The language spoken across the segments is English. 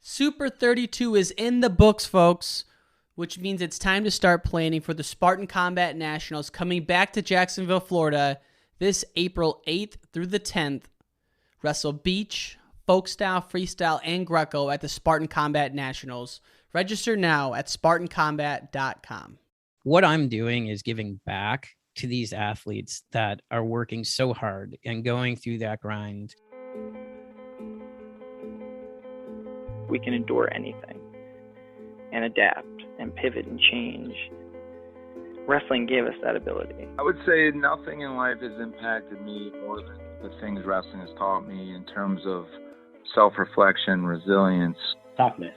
Super 32 is in the books, folks, which means it's time to start planning for the Spartan Combat Nationals coming back to Jacksonville, Florida this April 8th through the 10th. Wrestle beach, folk style, freestyle, and Greco at the Spartan Combat Nationals. Register now at SpartanCombat.com. What I'm doing is giving back to these athletes that are working so hard and going through that grind. We can endure anything and adapt and pivot and change. Wrestling gave us that ability. I would say nothing in life has impacted me more than the things wrestling has taught me in terms of self-reflection, resilience. Toughness.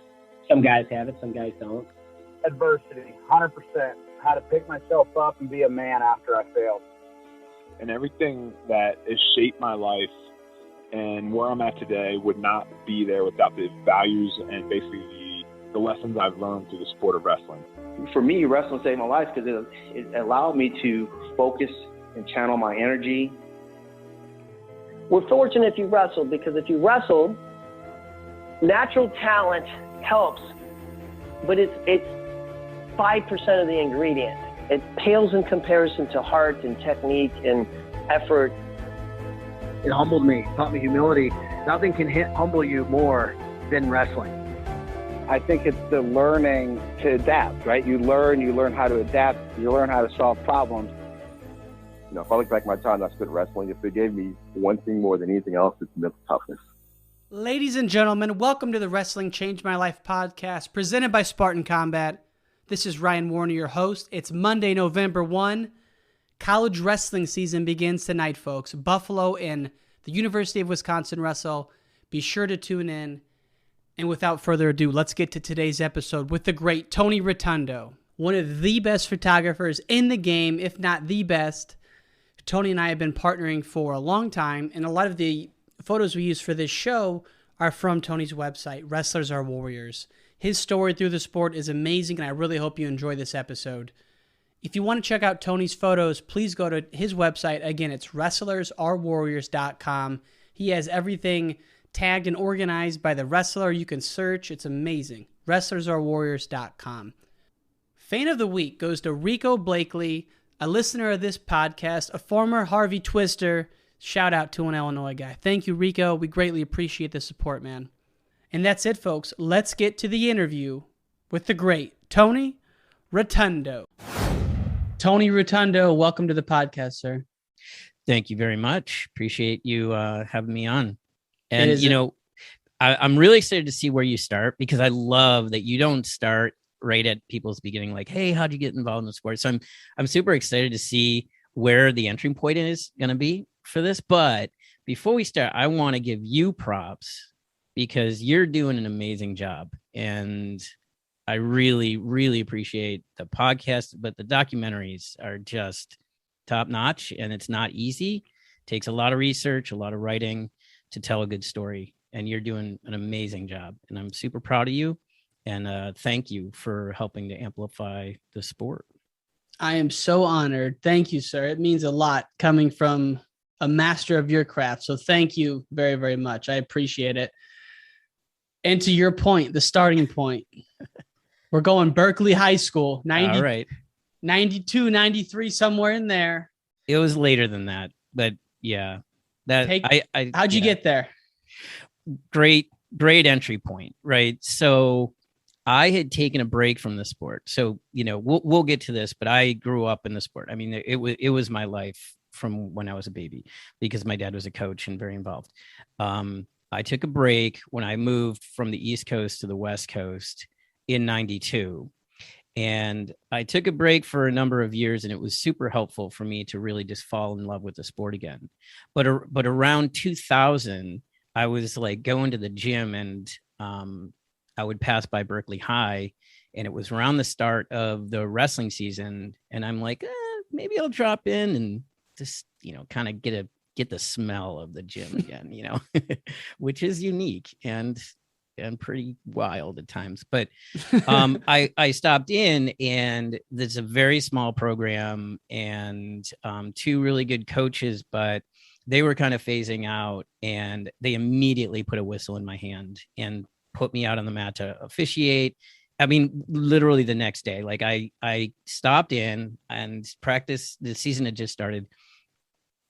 Some guys have it, some guys don't. Adversity, 100%. How to pick myself up and be a man after I failed. And everything that has shaped my life and where I'm at today would not be there without the values and basically the lessons I've learned through the sport of wrestling. For me, wrestling saved my life because it allowed me to focus and channel my energy. We're fortunate if you wrestled, because if you wrestled, natural talent helps, but it's 5% of the ingredient. It pales in comparison to heart and technique and effort. It humbled me, taught me humility. Nothing can humble you more than wrestling. I think it's the learning to adapt, right? You learn how to adapt, you learn how to solve problems. You know, if I look back at my time I spent wrestling, if it gave me one thing more than anything else, it's mental toughness. Ladies and gentlemen, welcome to the Wrestling Changed My Life podcast presented by Spartan Combat. This is Ryan Warner, your host. It's Monday, November 1. College wrestling season begins tonight, folks. Buffalo and the University of Wisconsin wrestle. Be sure to tune in. And without further ado, let's get to today's episode with the great Tony Rotundo, one of the best photographers in the game, if not the best. Tony and I have been partnering for a long time, and a lot of the photos we use for this show are from Tony's website, Wrestlers Are Warriors. His story through the sport is amazing, and I really hope you enjoy this episode. If you want to check out Tony's photos, please go to his website. Again, it's WrestlersAreWarriors.com. He has everything tagged and organized by the wrestler. You can search. It's amazing. WrestlersAreWarriors.com. Fan of the week goes to Rico Blakely, a listener of this podcast, a former Harvey Twister. Shout out to an Illinois guy. Thank you, Rico. We greatly appreciate the support, man. And that's it, folks. Let's get to the interview with the great Tony Rotundo. Tony Rotundo, welcome to the podcast, sir. Thank you very much. Appreciate you having me on. And, I'm really excited to see where you start, because I love that you don't start right at people's beginning, like, hey, how'd you get involved in the sport? So I'm super excited to see where the entry point is going to be for this. But before we start, I want to give you props, because you're doing an amazing job. And I really, really appreciate the podcast, but the documentaries are just top notch, and it's not easy. It takes a lot of research, a lot of writing to tell a good story, and you're doing an amazing job. And I'm super proud of you, and thank you for helping to amplify the sport. I am so honored. Thank you, sir. It means a lot coming from a master of your craft. So thank you very, very much. I appreciate it. And to your point, the starting point, we're going Berkeley High School, 90, right. 92, 93, somewhere in there. It was later than that, but yeah. How'd you get there? Great entry point, right? So I had taken a break from the sport. So, we'll get to this, but I grew up in the sport. I mean, it was my life from when I was a baby, because my dad was a coach and very involved. I took a break when I moved from the East Coast to the West Coast in 92. And I took a break for a number of years, and it was super helpful for me to really just fall in love with the sport again. But around 2000, I was like going to the gym, and I would pass by Berkeley High, and it was around the start of the wrestling season. And I'm like, maybe I'll drop in and just, kind of get the smell of the gym again, which is unique and pretty wild at times. But I stopped in, and there's a very small program and two really good coaches, but they were kind of phasing out, and they immediately put a whistle in my hand. And put me out on the mat to officiate. I mean, literally the next day, like I stopped in and practice. The season had just started,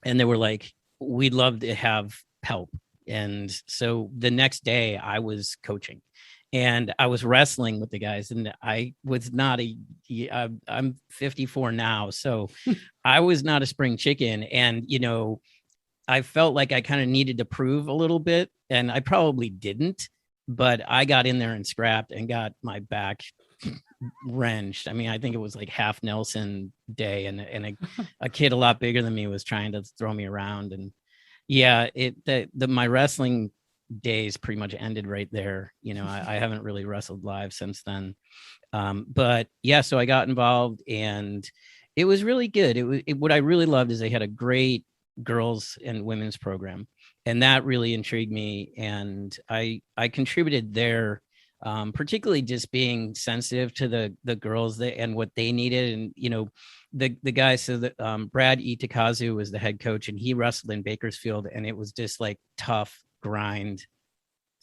and they were like, we'd love to have help. And so the next day I was coaching and I was wrestling with the guys, and I was not I'm 54 now. So I was not a spring chicken. And, you know, I felt like I kind of needed to prove a little bit, and I probably didn't, but I got in there and scrapped and got my back wrenched. I mean, I think it was like half Nelson day, and a kid a lot bigger than me was trying to throw me around. And yeah, my wrestling days pretty much ended right there. You know, I haven't really wrestled live since then. But yeah, so I got involved, and it was really good. What I really loved is they had a great girls and women's program, and that really intrigued me. And I contributed there, particularly just being sensitive to the girls and what they needed. And, you know, the guy, so that Brad Itakazu was the head coach, and he wrestled in Bakersfield, and it was just like tough grind,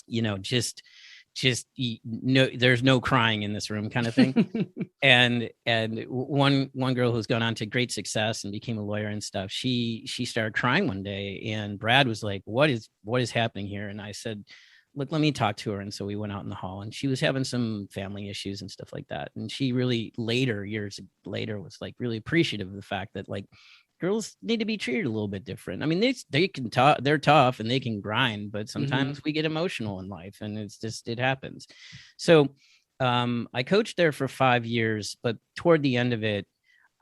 you know, just no, there's no crying in this room kind of thing. and one girl who's gone on to great success and became a lawyer and stuff, she started crying one day, and Brad was like, what is happening here? And I said, look, let me talk to her. And so we went out in the hall, and she was having some family issues and stuff like that. And she really years later was like really appreciative of the fact that like girls need to be treated a little bit different. I mean, they can talk, they're tough and they can grind, but sometimes we get emotional in life, and it happens. So I coached there for 5 years, but toward the end of it,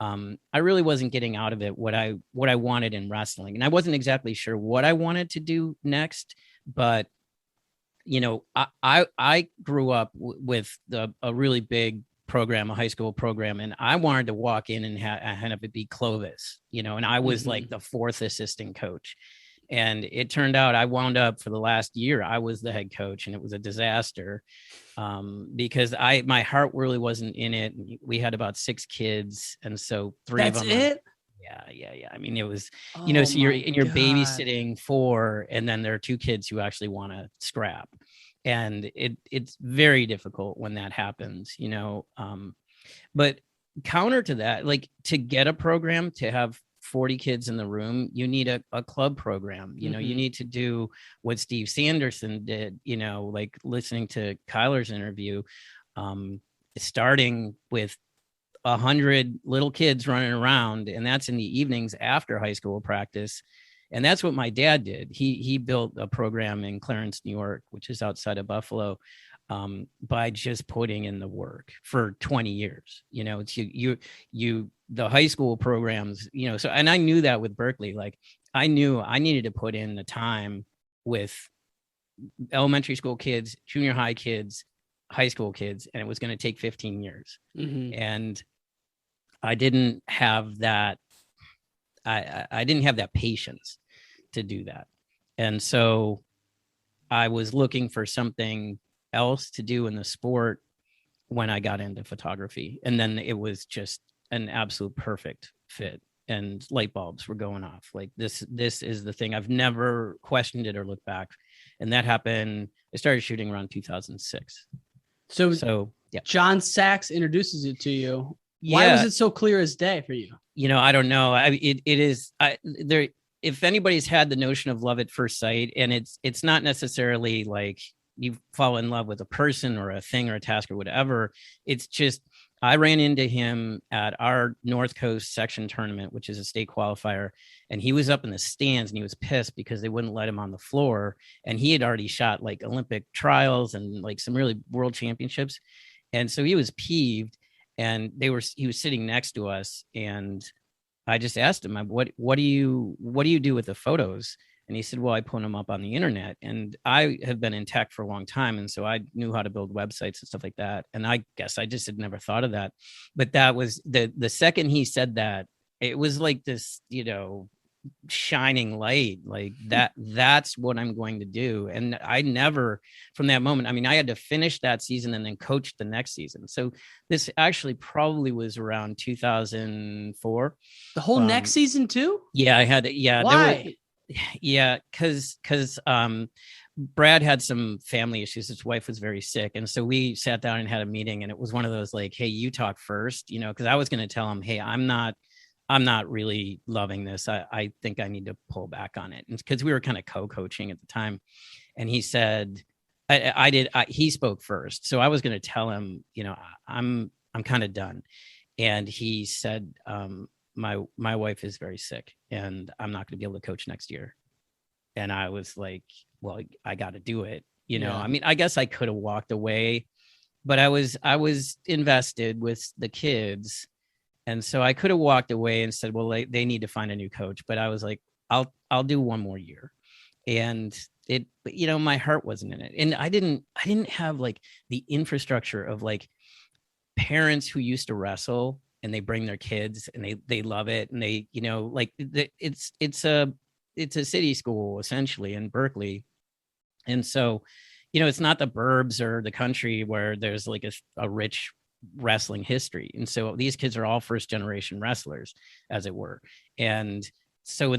I really wasn't getting out of it what I wanted in wrestling. And I wasn't exactly sure what I wanted to do next, but you know, I grew up with a really big program, a high school program, and I wanted to walk in and have it be Clovis, you know, and I was like the fourth assistant coach. And it turned out I wound up for the last year, I was the head coach, and it was a disaster because my heart really wasn't in it. We had about 6 kids, and so 3 of them. That's it? Yeah. I mean, it was, you know, so you're babysitting 4, and then there are 2 kids who actually want to scrap. And it's very difficult when that happens, you know. But counter to that, like to get a program, to have 40 kids in the room, you need a club program. You know, you need to do what Steve Sanderson did, you know, like listening to Kyler's interview, starting with 100 little kids running around, and that's in the evenings after high school practice. And that's what my dad did. He built a program in Clarence, New York, which is outside of Buffalo, by just putting in the work for 20 years. You know, it's the high school programs, you know, so, and I knew that with Berkeley, like I knew I needed to put in the time with elementary school kids, junior high kids, high school kids, and it was going to take 15 years. And I didn't have that. I didn't have that patience to do that. And so I was looking for something else to do in the sport when I got into photography. And then it was just an absolute perfect fit, and light bulbs were going off. Like this is the thing. I've never questioned it or looked back. And that happened. I started shooting around 2006. So yeah. John Sachs introduces it to you. Why was it so clear as day for you? You know, I don't know. It is there. If anybody's had the notion of love at first sight, and it's not necessarily like you fall in love with a person or a thing or a task or whatever. It's just, I ran into him at our North Coast section tournament, which is a state qualifier. And he was up in the stands, and he was pissed because they wouldn't let him on the floor. And he had already shot like Olympic trials and like some really world championships. And so he was peeved. And he was sitting next to us, and I just asked him, what do you do with the photos? And he said, well, I put them up on the internet. And I have been in tech for a long time, and so I knew how to build websites and stuff like that. And I guess I just had never thought of that. But that was the second he said that, it was like this, you know, shining light, like that's what I'm going to do. And I never, from that moment, I mean, I had to finish that season and then coach the next season. So this actually probably was around 2004. The whole next season too? Yeah, I had to. Yeah. Why? Because Brad had some family issues. His wife was very sick. And so we sat down and had a meeting, and it was one of those like, hey, you talk first, because I was going to tell him, hey, I'm not really loving this. I think I need to pull back on it. And because we were kind of co-coaching at the time. And he said, he spoke first. So I was going to tell him, I'm kind of done. And he said, my wife is very sick and I'm not going to be able to coach next year. And I was like, well, I got to do it. I mean, I guess I could have walked away, but I was invested with the kids. And so I could have walked away and said, well, they need to find a new coach. But I was like, I'll do one more year. And my heart wasn't in it. And I didn't have like the infrastructure of like parents who used to wrestle and they bring their kids and they love it. And they, it's a city school essentially in Berkeley. And so, it's not the burbs or the country where there's like a rich wrestling history. And so these kids are all first generation wrestlers, as it were. And so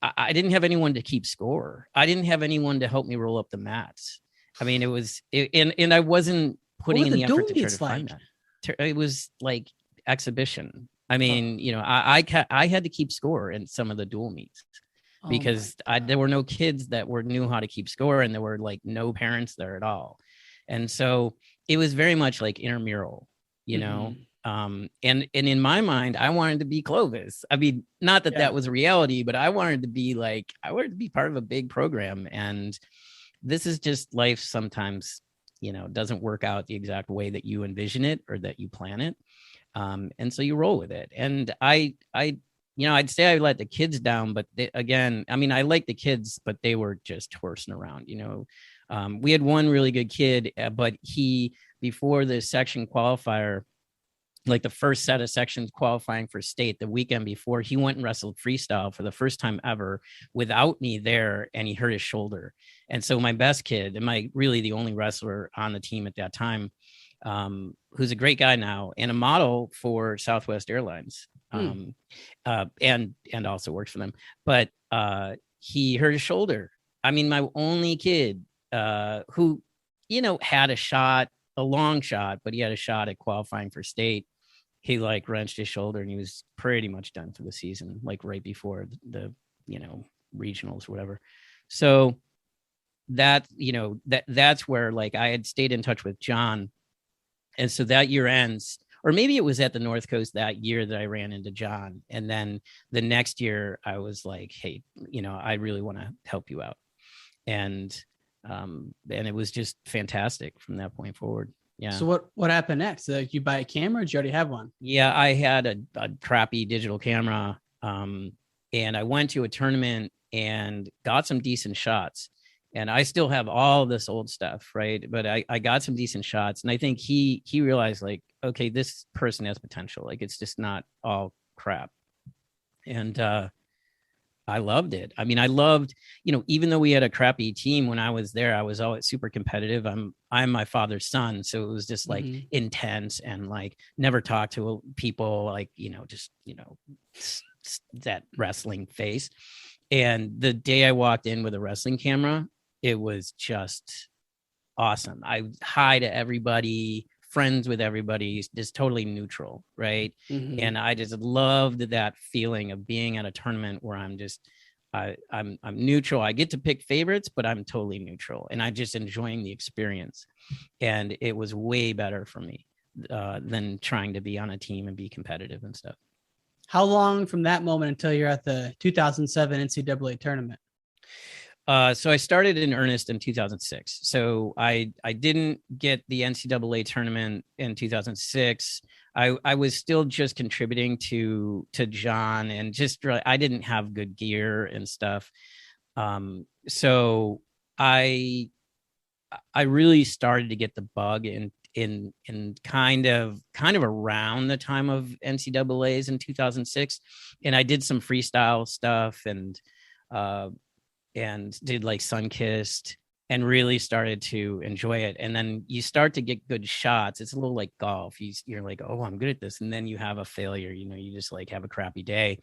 I didn't have anyone to keep score. I didn't have anyone to help me roll up the mats. I mean, and I wasn't putting in the effort to try to find that. It was like exhibition. I mean, I had to keep score in some of the dual meets because there were no kids that knew how to keep score, and there were like no parents there at all. And so it was very much like intramural, and in my mind, I wanted to be Clovis. I mean, not that that was reality, but I wanted to be part of a big program. And this is just life. Sometimes, doesn't work out the exact way that you envision it or that you plan it. And so you roll with it. And I'd say I let the kids down, but I like the kids, but they were just horsing around, we had one really good kid, but before the section qualifier, like the first set of sections qualifying for state, the weekend before, he went and wrestled freestyle for the first time ever without me there, and he hurt his shoulder. And so my best kid, and really the only wrestler on the team at that time, who's a great guy now and a model for Southwest Airlines, and also works for them, but he hurt his shoulder. I mean, my only kid, who, had a long shot, but he had a shot at qualifying for state. He like wrenched his shoulder and he was pretty much done for the season, like right before the regionals or whatever. So that's where like I had stayed in touch with John. And so that year ends, or maybe it was at the North Coast that year that I ran into John. And then the next year I was like, hey, I really want to help you out. And it was just fantastic from that point forward. Yeah. So what happened next? You buy a camera, or did you already have one? Yeah, I had a crappy digital camera. And I went to a tournament and got some decent shots. And I still have all this old stuff, right? But I got some decent shots. And I think he realized like, okay, this person has potential. Like it's just not all crap. And I loved it. I mean, I loved, even though we had a crappy team when I was there, I was always super competitive. I'm my father's son. So it was just like intense and like never talk to people, like, that wrestling face. And the day I walked in with a wrestling camera, it was just awesome. I hi to everybody, friends with everybody, just totally neutral, right? And I just loved that feeling of being at a tournament where I'm neutral. I get to pick favorites, but I'm totally neutral, and I'm just enjoying the experience. And it was way better for me than trying to be on a team and be competitive and stuff. How long from that moment until you're at the 2007 NCAA tournament? So I started in earnest in 2006. So I didn't get the NCAA tournament in 2006. I was still just contributing to John, and just I didn't have good gear and stuff. So I really started to get the bug in kind of around the time of NCAAs in 2006, and I did some freestyle stuff and did like Sunkissed and really started to enjoy it. And then you start to get good shots. It's a little like golf. You're like, oh, I'm good at this. And then you have a failure, you just like have a crappy day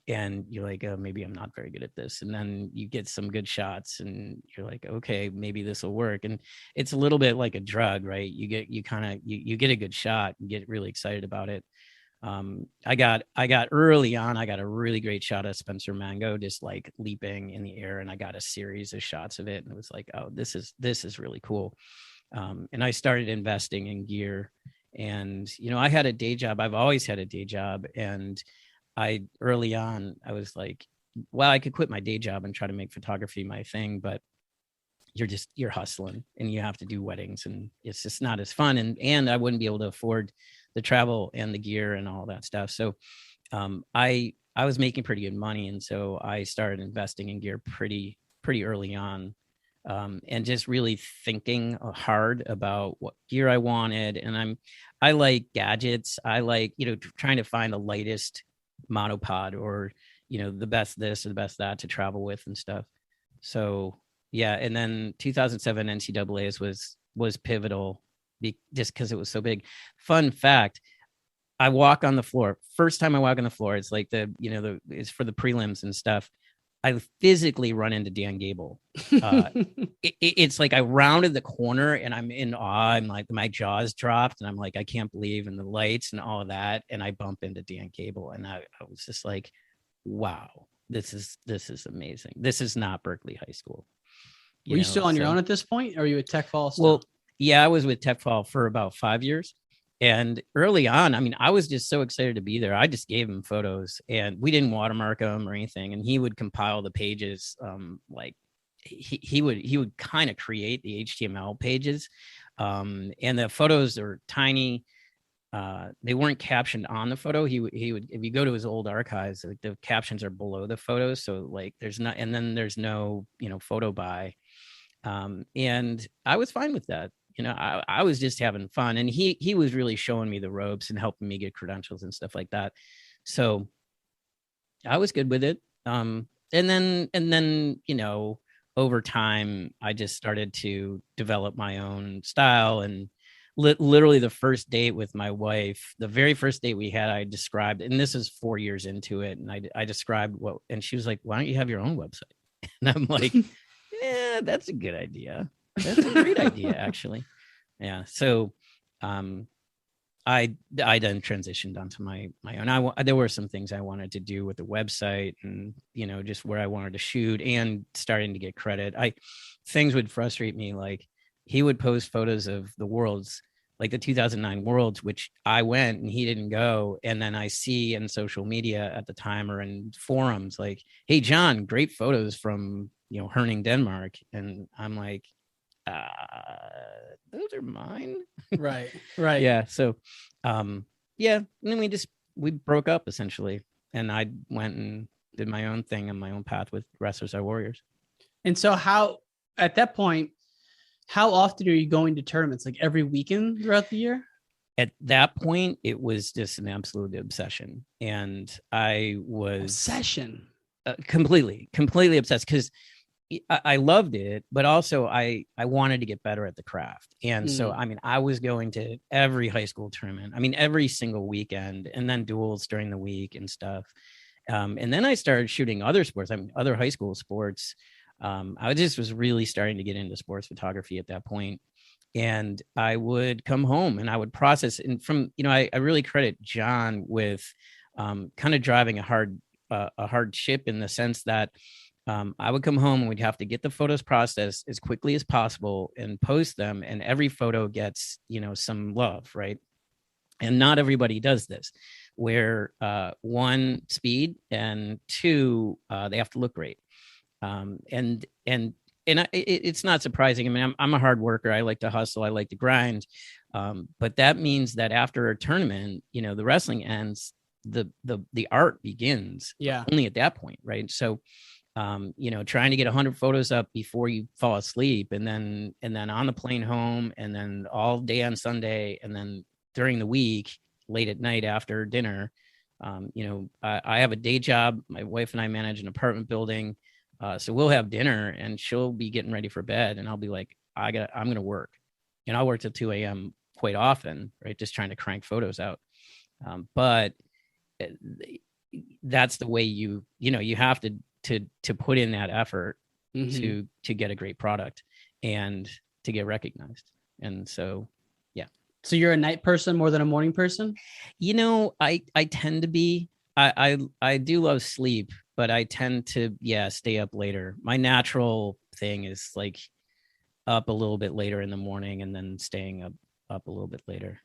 and you're like, oh, maybe I'm not very good at this. And then you get some good shots and you're like, okay, maybe this will work. And it's a little bit like a drug, right? You get a good shot and get really excited about it. I got early on, I got a really great shot of Spencer Mango just like leaping in the air, and I got a series of shots of it, and it was like, oh, this is really cool. And I started investing in gear, and I had a day job. I've always had a day job, and early on I was like, well, I could quit my day job and try to make photography my thing, but you're hustling and you have to do weddings, and it's just not as fun, and I wouldn't be able to afford the travel and the gear and all that stuff. So I was making pretty good money, and so I started investing in gear pretty early on, and just really thinking hard about what gear I wanted. And I like gadgets. I like trying to find the lightest monopod, or the best this or the best that to travel with and stuff. So yeah, and then 2007 NCAAs was pivotal just because it was so big. Fun fact, I walk on the floor. First time I walk on the floor, it's like it's for the prelims and stuff. I physically run into Dan Gable. It's like I rounded the corner and I'm in awe. I'm like, my jaws dropped and I'm like, I can't believe, and the lights and all of that. And I bump into Dan Gable, and I was just like, wow, this is amazing. This is not Berkeley High School. Were you still on your own at this point, or are you at Tech Fall still? Well, yeah, I was with Tech Fall for about 5 years. And early on, I mean, I was just so excited to be there. I just gave him photos, and we didn't watermark them or anything. And he would compile the pages. Like he would kind of create the HTML pages. And the photos are tiny. They weren't captioned on the photo. He would, if you go to his old archives, like, the captions are below the photos. So like there's no, photo buy. And I was fine with that. I was just having fun, and he was really showing me the ropes and helping me get credentials and stuff like that. So I was good with it. And then, over time, I just started to develop my own style. And literally the first date with my wife, the very first date we had, I described, and this is 4 years into it. And I described and she was like, why don't you have your own website? And I'm like, yeah, that's a good idea. That's a great idea, actually. Yeah. So I then transitioned onto my own. There were some things I wanted to do with the website, and, just where I wanted to shoot and starting to get credit. Things would frustrate me. Like, he would post photos of the Worlds, like the 2009 Worlds, which I went and he didn't go. And then I see in social media at the time, or in forums, like, hey, John, great photos from, Herning, Denmark. And I'm like, those are mine. Right. Yeah. So and then we broke up essentially, and I went and did my own thing and my own path with Wrestlers Are Warriors. And so at that point, how often are you going to tournaments? Like every weekend throughout the year? At that point, it was just an absolute obsession, and I was completely obsessed, because I loved it, but also I wanted to get better at the craft. And so, I mean, I was going to every high school tournament, every single weekend, and then duels during the week and stuff. And then I started shooting other sports, other high school sports. I just was really starting to get into sports photography at that point. And I would come home and I would process, and I really credit John with kind of driving a hard ship, in the sense that I would come home and we'd have to get the photos processed as quickly as possible and post them. And every photo gets, some love, right? And not everybody does this, where one, speed, and two, they have to look great. And it's not surprising. I'm a hard worker. I like to hustle. I like to grind. But that means that after a tournament, the wrestling ends, the art begins. Yeah. Only at that point, right? So, trying to get 100 photos up before you fall asleep, and then on the plane home, and then all day on Sunday, and then during the week, late at night after dinner. I have a day job. My wife and I manage an apartment building. So we'll have dinner and she'll be getting ready for bed and I'll be like, I'm going to work. And I'll work till 2 a.m. quite often, right? Just trying to crank photos out. But that's the way you have to put in that effort to get a great product and to get recognized. And so, yeah. So you're a night person more than a morning person? I tend to be. I do love sleep, but I tend to stay up later. My natural thing is like up a little bit later in the morning and then staying up a little bit later.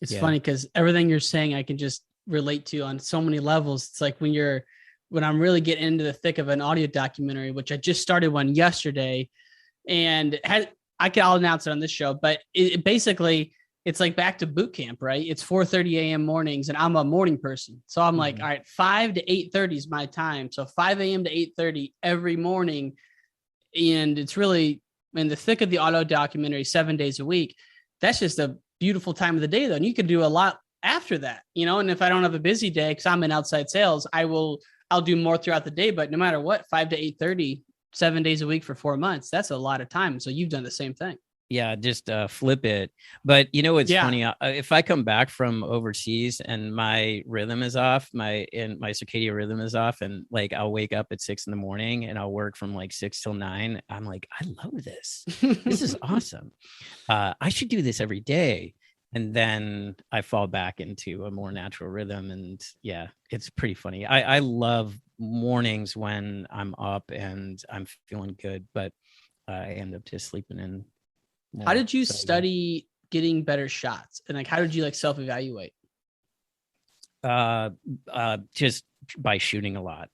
It's funny because everything you're saying I can just relate to on so many levels. It's like when I'm really getting into the thick of an audio documentary, which I just started one yesterday, and I'll announce it on this show, but basically it's like back to boot camp, right? It's 4:30 a.m. mornings, and I'm a morning person. So I'm like, all right, 5 to 8:30 is my time. So 5 a.m. to 8:30 every morning. And it's really in the thick of the auto documentary 7 days a week. That's just a beautiful time of the day, though. And you can do a lot after that, and if I don't have a busy day, because I'm in outside sales, I'll do more throughout the day. But no matter what, 5 to 8:30, 7 days a week for 4 months, that's a lot of time. So you've done the same thing. Yeah, just flip it. But it's funny. If I come back from overseas and my rhythm is off, my circadian rhythm is off, and like I'll wake up at 6 a.m. and I'll work from like 6 till 9. I'm like, I love this. This is awesome. I should do this every day. And then I fall back into a more natural rhythm. And yeah, it's pretty funny. I love mornings when I'm up and I'm feeling good, but I end up just sleeping in. How did you study getting better shots? And like, how did you like self-evaluate? Just by shooting a lot.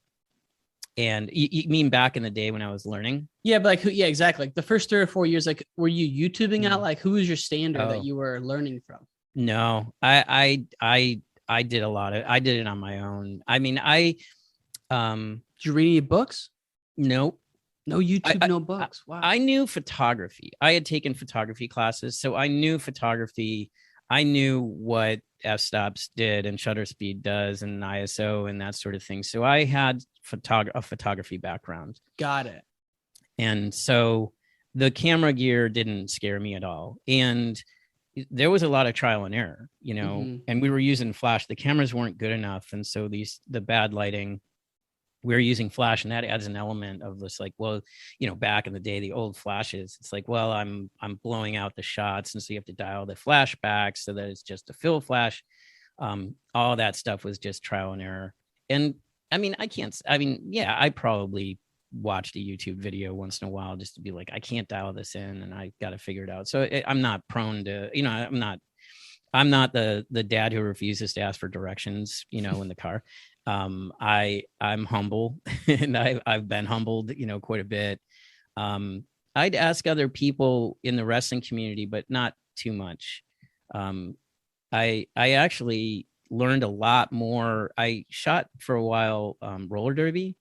And you mean back in the day when I was learning? Yeah, but like, yeah, exactly. Like the first 3 or 4 years, like, were you YouTubing out? Like, who was your standard that you were learning from? No, I did a lot of. I did it on my own. I mean, did you read any books? Nope. No YouTube, no books. Wow. I knew photography. I had taken photography classes, so I knew photography. I knew what f-stops did and shutter speed does and ISO and that sort of thing. So I had a photography background. Got it. And so the camera gear didn't scare me at all. And there was a lot of trial and error, and we were using flash. The cameras weren't good enough. And so the bad lighting, we were using flash, and that adds an element of this, like, well, back in the day, the old flashes, it's like, well, I'm blowing out the shots. And so you have to dial the flash back so that it's just a fill flash. All that stuff was just trial and error. And I probably watched a YouTube video once in a while just to be like, I can't dial this in and I got to figure it out. So I'm not prone to, I'm not the dad who refuses to ask for directions, in the car. I'm humble and I've been humbled, quite a bit. I'd ask other people in the wrestling community, but not too much. I actually learned a lot more. I shot for a while, roller derby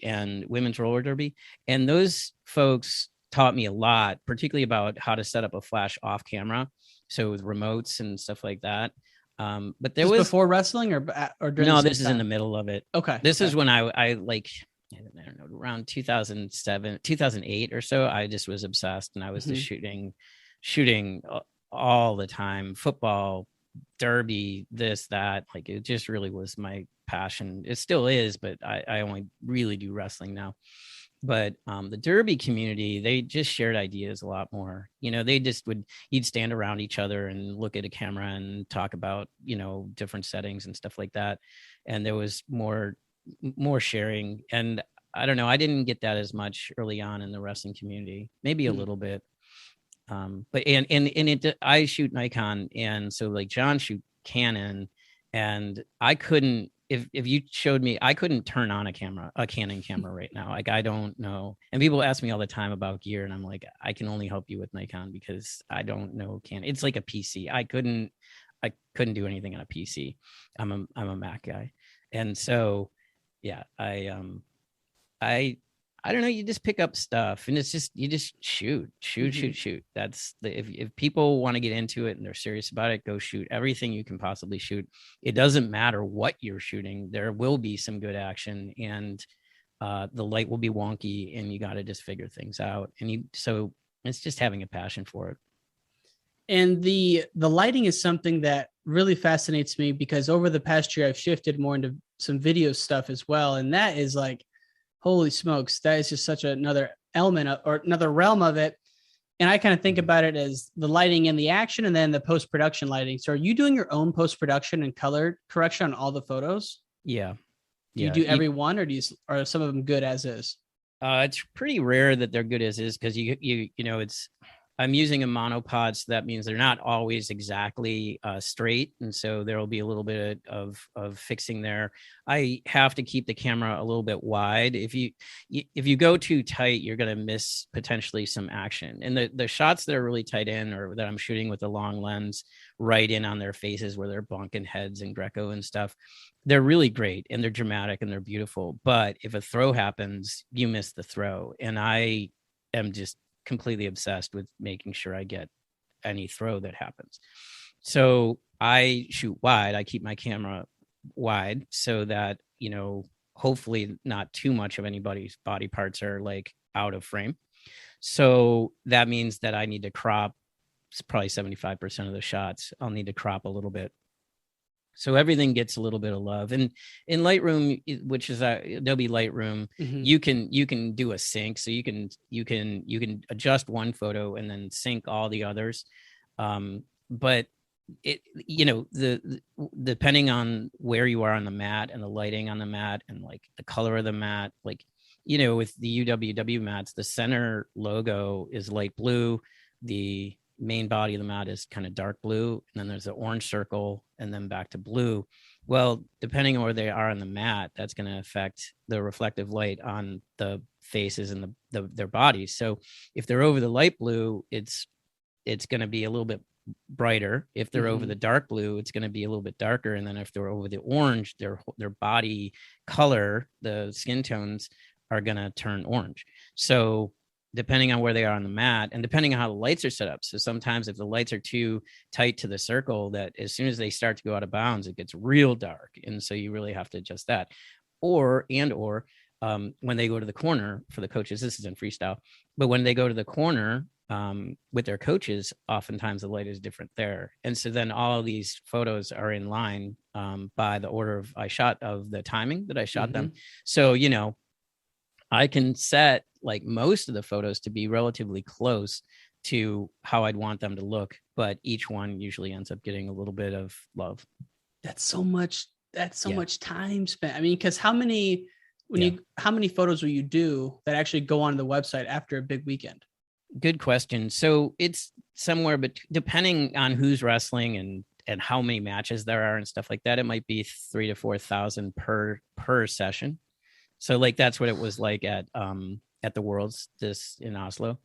and women's roller derby. And those folks taught me a lot, particularly about how to set up a flash off camera. So with remotes and stuff like that. But there was before wrestling or during no, this is in the middle of it. Okay. This is when I like, I don't know, around 2007, 2008 or so, I just was obsessed and I was just shooting all the time, football, derby, this, that, like, it just really was my passion. It still is, but I only really do wrestling now. But the derby community, they just shared ideas a lot more. They just you'd stand around each other and look at a camera and talk about, different settings and stuff like that. And there was more sharing. And I don't know, I didn't get that as much early on in the wrestling community, maybe a little bit. But I shoot Nikon, and so like John shoot Canon, and I couldn't. If you showed me, I couldn't turn on a Canon camera right now. Like, I don't know. And people ask me all the time about gear, and I'm like, I can only help you with Nikon because I don't know Canon. It's like a PC. I couldn't do anything on a PC. I'm a Mac guy, and so yeah, I don't know. You just pick up stuff, and it's just you just shoot. That's if people want to get into it and they're serious about it, go shoot everything you can possibly shoot. It doesn't matter what you're shooting. There will be some good action, and the light will be wonky, and you got to just figure things out. So it's just having a passion for it. And the lighting is something that really fascinates me, because over the past year, I've shifted more into some video stuff as well. And that is like, holy smokes, that is just such another element or another realm of it. And I kind of think about it as the lighting and the action, and then the post-production lighting. So are you doing your own post-production and color correction on all the photos? Yeah. Do you do every one, or are some of them good as is? It's pretty rare that they're good as is, because you know, I'm using a monopod, so that means they're not always exactly straight, and so there will be a little bit of fixing there. I have to keep the camera a little bit wide. If you go too tight, you're going to miss potentially some action. And the shots that are really tight in, or that I'm shooting with a long lens right in on their faces, where they're bunking heads and Greco and stuff, they're really great, and they're dramatic and they're beautiful. But if a throw happens, you miss the throw, and I am just completely obsessed with making sure I get any throw that happens. So I shoot wide. I keep my camera wide so that, you know, hopefully not too much of anybody's body parts are like out of frame. So that means that I need to crop. It's probably 75% of the shots I'll need to crop a little bit. So everything gets a little bit of love. And in Lightroom, which is Adobe Lightroom, you can do a sync. So you can adjust one photo and then sync all the others. But it, you know, depending on where you are on the mat and the lighting on the mat and like the color of the mat, like, you know, with the UWW mats, the center logo is light blue. The main body of the mat is kind of dark blue, and then there's an orange circle, and then back to blue. Well, depending on where they are on the mat, that's going to affect the reflective light on the faces and their bodies. So if they're over the light blue, it's going to be a little bit brighter. If they're over the dark blue, it's going to be a little bit darker. And then if they're over the orange, their body color, the skin tones are going to turn orange. So depending on where they are on the mat, and depending on how the lights are set up. So sometimes if the lights are too tight to the circle, that as soon as they start to go out of bounds, it gets real dark. And so you really have to adjust that. Or when they go to the corner for the coaches, this is in freestyle, but when they go to the corner with their coaches, oftentimes the light is different there. And so then all of these photos are in line by the order of the timing that I shot them. So, you know, I can set like most of the photos to be relatively close to how I'd want them to look, but each one usually ends up getting a little bit of love. That's so much time spent. I mean, because how many photos will you do that actually go onto the website after a big weekend? Good question. So it's somewhere, but depending on who's wrestling and how many matches there are and stuff like that, it might be 3,000 to 4,000 per session. So like that's what it was like at the Worlds this in Oslo.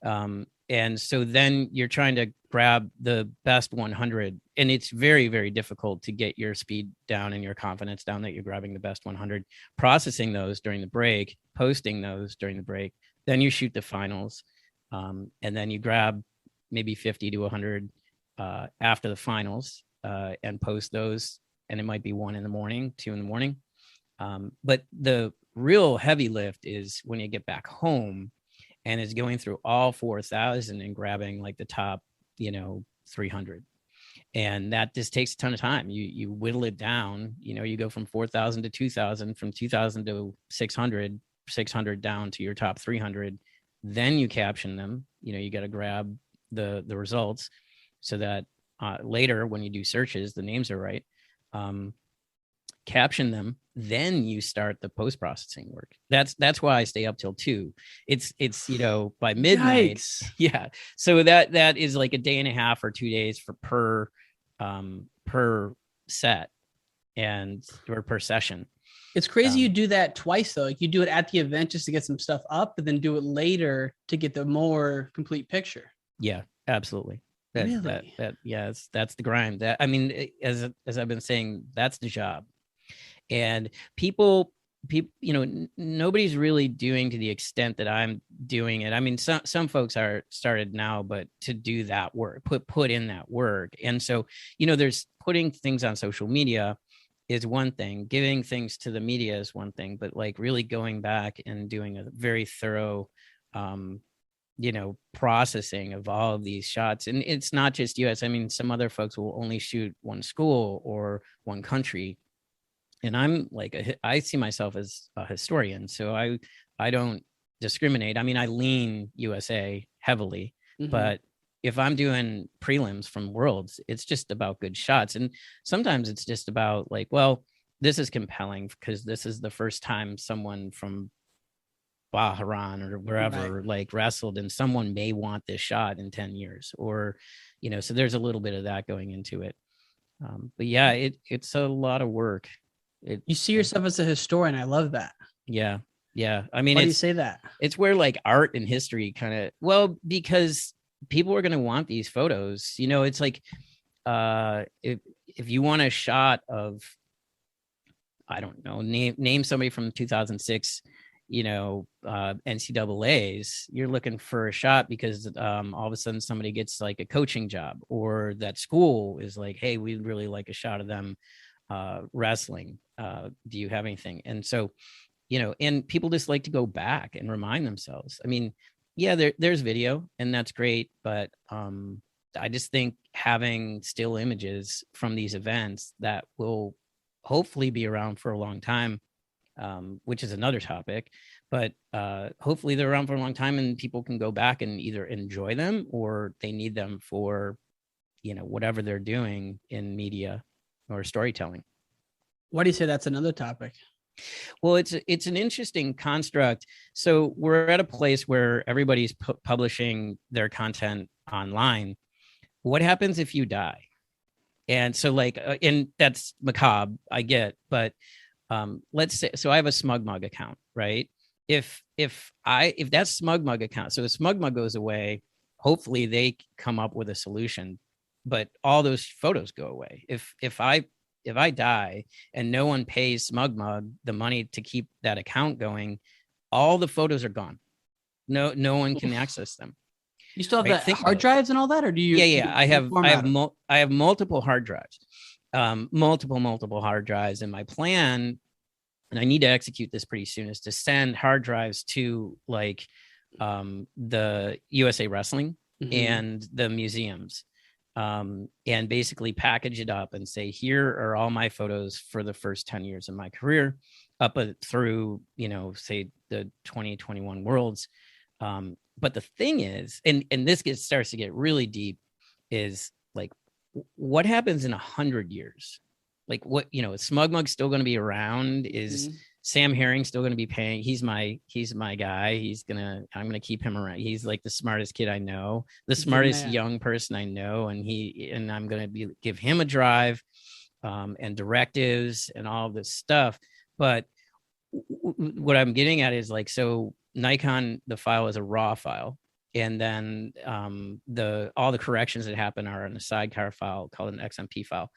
And so then you're trying to grab the best 100, and it's very, very difficult to get your speed down and your confidence down that you're grabbing the best 100, processing those during the break, posting those during the break. Then you shoot the finals, and then you grab maybe 50 to 100 after the finals and post those. And it might be 1 in the morning, 2 in the morning. But the real heavy lift is when you get back home and is going through all 4,000 and grabbing like the top, 300. And that just takes a ton of time. You whittle it down, you go from 4,000 to 2,000, from 2,000 to 600 down to your top 300. Then you caption them, you got to grab the results so that later when you do searches, the names are right. Caption them, then you start the post-processing work. That's why I stay up till 2. It's by midnight. Yikes. Yeah. So that is like a day and a half or 2 days per set or per session. It's crazy you do that twice though. Like you do it at the event just to get some stuff up, but then do it later to get the more complete picture. Yeah, absolutely. Really? That's the grind. That, I mean, as I've been saying, that's the job. And people, nobody's really doing to the extent that I'm doing it. I mean, some folks are started now, but to do that work, put in that work. And so, there's putting things on social media is one thing. Giving things to the media is one thing, but like really going back and doing a very thorough, processing of all of these shots. And it's not just US. I mean, some other folks will only shoot one school or one country. And I'm like, I see myself as a historian. So I don't discriminate. I mean, I lean USA heavily, but if I'm doing prelims from Worlds, it's just about good shots. And sometimes it's just about like, well, this is compelling because this is the first time someone from Bahrain or wherever like wrestled, and someone may want this shot in 10 years or, so there's a little bit of that going into it. But yeah, it's a lot of work. You see yourself as a historian. I love that. Yeah. Yeah. I mean, why do you say that? It's where like art and history kind of, because people are going to want these photos. It's like, if you want a shot of, I don't know, name somebody from 2006, NCAAs, you're looking for a shot because all of a sudden somebody gets like a coaching job, or that school is like, hey, we'd really like a shot of them wrestling. Do you have anything? And so, and people just like to go back and remind themselves. I mean, yeah, there's video and that's great, but I just think having still images from these events that will hopefully be around for a long time, which is another topic, but hopefully they're around for a long time and people can go back and either enjoy them or they need them for, whatever they're doing in media or storytelling. Why do you say that's another topic? Well, it's an interesting construct. So we're at a place where everybody's publishing their content online. What happens if you die? And so like, and that's macabre, I get, but let's say, so I have a SmugMug account, right? If that SmugMug account, so the SmugMug goes away, hopefully they come up with a solution, but all those photos go away. If I die and no one pays SmugMug the money to keep that account going, all the photos are gone. No one can access them. You still have the hard drives and all that, or do you? Yeah. I have multiple hard drives, multiple hard drives. And my plan, and I need to execute this pretty soon, is to send hard drives to like the USA Wrestling and the museums. And basically package it up and say, here are all my photos for the first 10 years of my career up through, say the 2021 Worlds. But the thing is, and this starts to get really deep, is like, what happens in 100 years? Like what, is SmugMug still going to be around? Is Sam Herring still going to be paying? He's my guy. I'm going to keep him around. He's like the smartest kid I know, the smartest young person I know. And I'm going to give him a drive, and directives and all this stuff. But what I'm getting at is like, so Nikon, the file is a raw file. And then all the corrections that happen are in a sidecar file called an XMP file.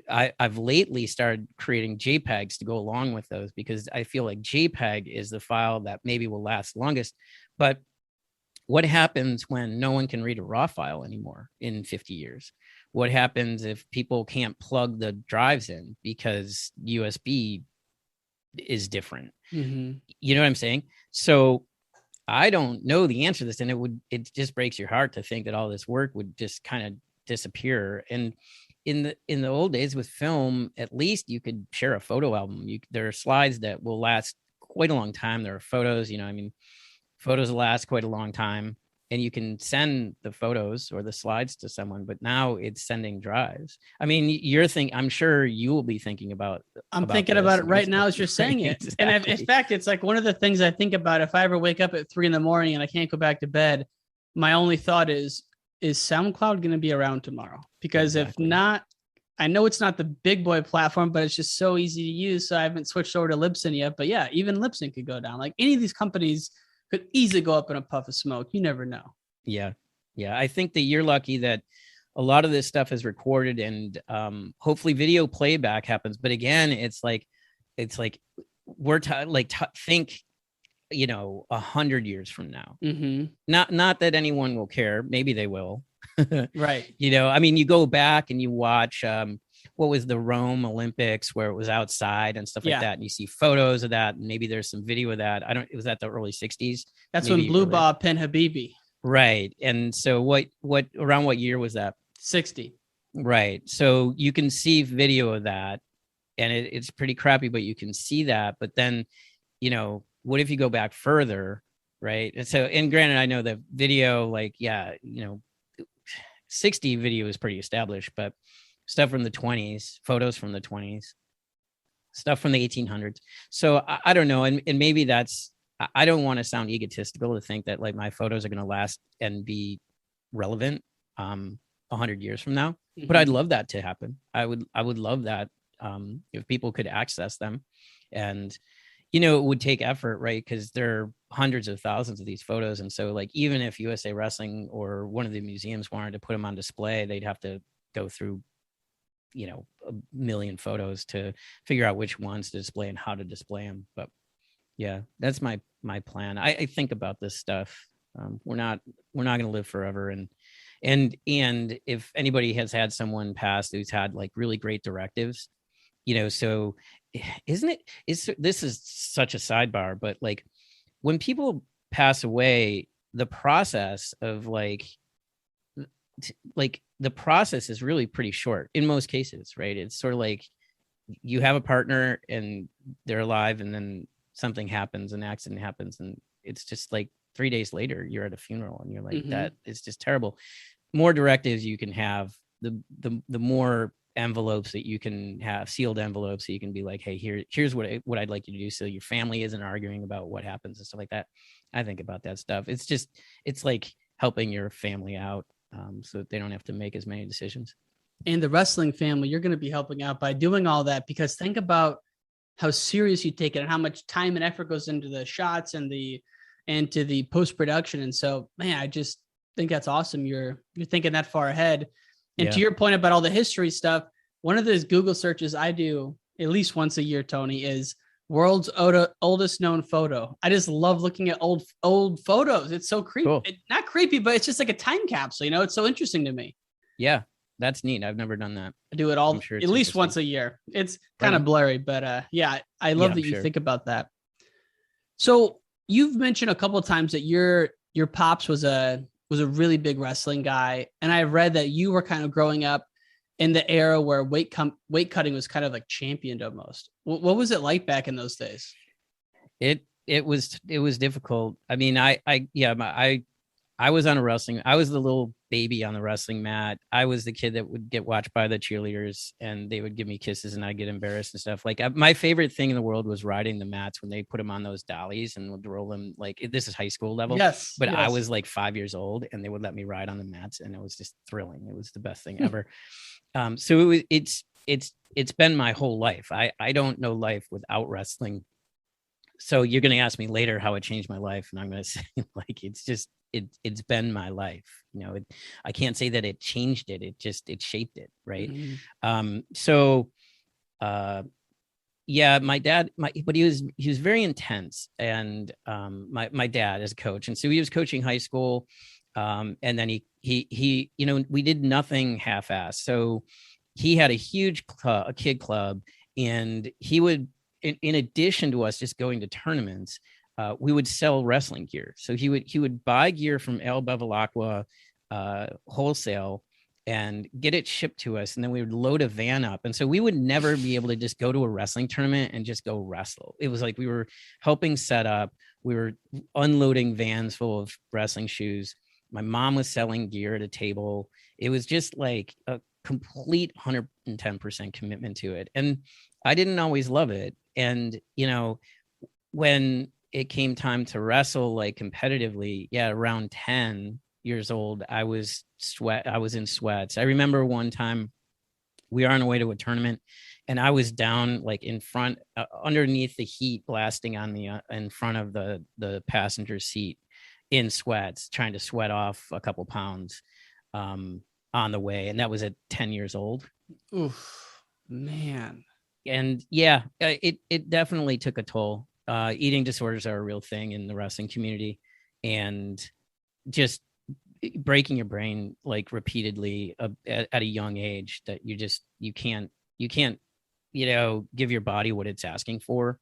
I've lately started creating JPEGs to go along with those because I feel like JPEG is the file that maybe will last longest. But what happens when no one can read a raw file anymore in 50 years? What happens if people can't plug the drives in because USB is different? You know what I'm saying? So I don't know the answer to this, and it just breaks your heart to think that all this work would just kind of disappear. And in the old days with film, at least you could share a photo album. There are slides that will last quite a long time. There are photos, photos last quite a long time, and you can send the photos or the slides to someone, but now it's sending drives. I mean, I'm sure you will be thinking about. I'm thinking about it right now as you're saying it. Exactly. And in fact, it's like one of the things I think about. If I ever wake up at 3 a.m. and I can't go back to bed, my only thought is SoundCloud going to be around tomorrow? Because if not, I know it's not the big boy platform, but it's just so easy to use. So I haven't switched over to Libsyn yet, but yeah, even Libsyn could go down. Like any of these companies could easily go up in a puff of smoke. You never know. Yeah. I think that you're lucky that a lot of this stuff is recorded and hopefully video playback happens. But again, it's like we're think, 100 years from now. Not that anyone will care. Maybe they will. Right. You go back and you watch what was the Rome Olympics where it was outside and stuff like that. And you see photos of that. And maybe there's some video of that. It was at the early 60s. That's when Blue Bob pinned Habibi. Right. And so around what year was that? 60. Right. So you can see video of that, and it's pretty crappy, but you can see that. But then, what if you go back further? Right. And granted, I know the video, 60 video is pretty established, but stuff from the 20s, photos from the 20s, stuff from the 1800s. So I don't know. And maybe I don't want to sound egotistical to think that my photos are going to last and be relevant 100 years from now, but I'd love that to happen. I would love that if people could access them. And, it would take effort, right? Because there are hundreds of thousands of these photos. And so even if USA Wrestling or one of the museums wanted to put them on display, they'd have to go through, a million photos to figure out which ones to display and how to display them. But yeah, that's my plan. I think about this stuff. We're not going to live forever. And if anybody has had someone pass who's had really great directives, so this is such a sidebar, but when people pass away, the process of the process is really pretty short in most cases, right? It's sort of you have a partner and they're alive, and then something happens, an accident happens, and it's just 3 days later you're at a funeral, and you're that is just terrible. More directives you can have, the more envelopes that you can have, sealed envelopes, so you can be hey, here's what I'd like you to do, so your family isn't arguing about what happens and stuff like that. I think about that stuff. It's helping your family out, so that they don't have to make as many decisions. And the wrestling family, you're going to be helping out by doing all that, because think about how serious you take it and how much time and effort goes into the shots and to the post-production. And so, man, I just think that's awesome. You're thinking that far ahead. And to your point about all the history stuff, one of those Google searches I do at least once a year, Tony, is world's oldest known photo. I just love looking at old photos. It's so creepy. Cool. Not creepy, but it's just like a time capsule. It's so interesting to me. Yeah, that's neat. I've never done that. I do it at least once a year. It's kind of blurry, but I love that you think about that. So you've mentioned a couple of times that your pops was a really big wrestling guy. And I read that you were kind of growing up in the era where weight cutting was kind of championed almost. What was it like back in those days? It was difficult. I mean, I was on I was the little baby on the wrestling mat. I was the kid that would get watched by the cheerleaders, and they would give me kisses and I'd get embarrassed and stuff. My favorite thing in the world was riding the mats when they put them on those dollies and would roll them. This is high school level. Yes. But yes. I was 5 years old and they would let me ride on the mats, and it was just thrilling. It was the best thing ever. So it's been my whole life. I don't know life without wrestling. So you're going to ask me later how it changed my life, and I'm going to say it's been my life. I can't say that it changed it. It shaped it. Right. Mm-hmm. My dad, but he was very intense, and my dad is a coach. And so he was coaching high school. And then he we did nothing half-assed. So he had a huge a kid club, and he would, in addition to us just going to tournaments, we would sell wrestling gear. So he would buy gear from El Bevilacqua wholesale and get it shipped to us. And then we would load a van up. And so we would never be able to just go to a wrestling tournament and just go wrestle. It was we were helping set up. We were unloading vans full of wrestling shoes. My mom was selling gear at a table. It was just a complete 110% commitment to it. And I didn't always love it. And, when it came time to wrestle competitively, around 10 years old, I was in sweats. I remember one time we were on our way to a tournament, and I was down in front, underneath the heat blasting on the in front of the passenger seat, in sweats, trying to sweat off a couple pounds on the way. And that was at 10 years old. Oof, man. And it definitely took a toll. Eating disorders are a real thing in the wrestling community, and just breaking your brain repeatedly at a young age, that you can't You can't, give your body what it's asking for.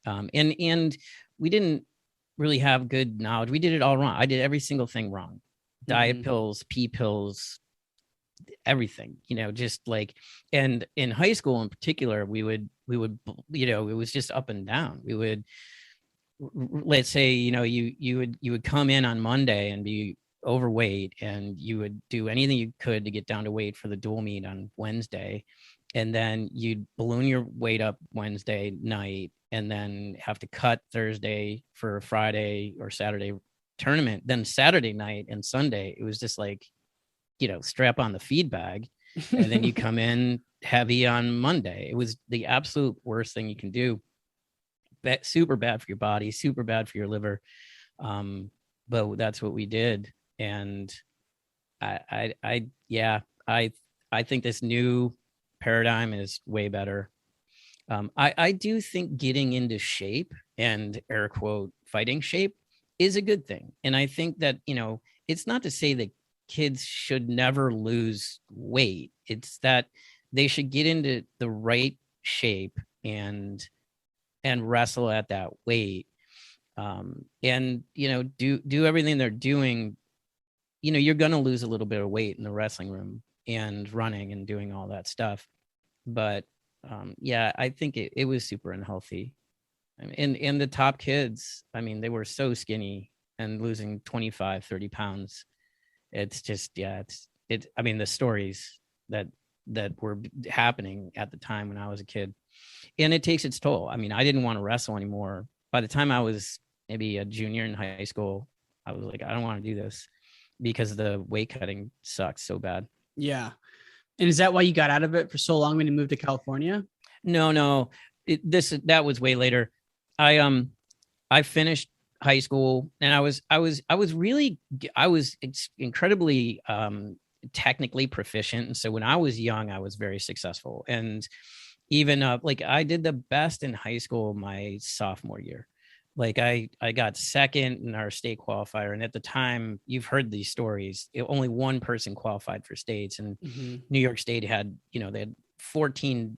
And we didn't really have good knowledge. We did it all wrong. I did every single thing wrong. Diet pills, pee pills, everything, just like, and in high school in particular, we would, it was just up and down. We would, let's say, you would come in on Monday and be overweight, and you would do anything you could to get down to weight for the dual meet on Wednesday. And then you'd balloon your weight up Wednesday night, and then have to cut Thursday for a Friday or Saturday tournament. Then Saturday night and Sunday, it was just like, strap on the feed bag, and then you come in heavy on Monday. It was the absolute worst thing you can do. Super bad for your body, super bad for your liver. But that's what we did. And I think this new paradigm is way better. I do think getting into shape, and air quote fighting shape, is a good thing. And I think that, it's not to say that kids should never lose weight. It's that they should get into the right shape and wrestle at that weight. And, do everything they're doing. You're going to lose a little bit of weight in the wrestling room and running and doing all that stuff. But I think it was super unhealthy. And the top kids, they were so skinny and losing 25, 30 pounds. It's just, the stories that were happening at the time when I was a kid, and it takes its toll. I didn't want to wrestle anymore. By the time I was maybe a junior in high school, I was like, I don't want to do this, because the weight cutting sucks so bad. Yeah. And is that why you got out of it for so long when you moved to California? No, that was way later. I finished high school, and I was incredibly technically proficient. And so when I was young, I was very successful. And even I did the best in high school my sophomore year. I got second in our state qualifier. And at the time, you've heard these stories, only one person qualified for states. And New York State had, they had 14,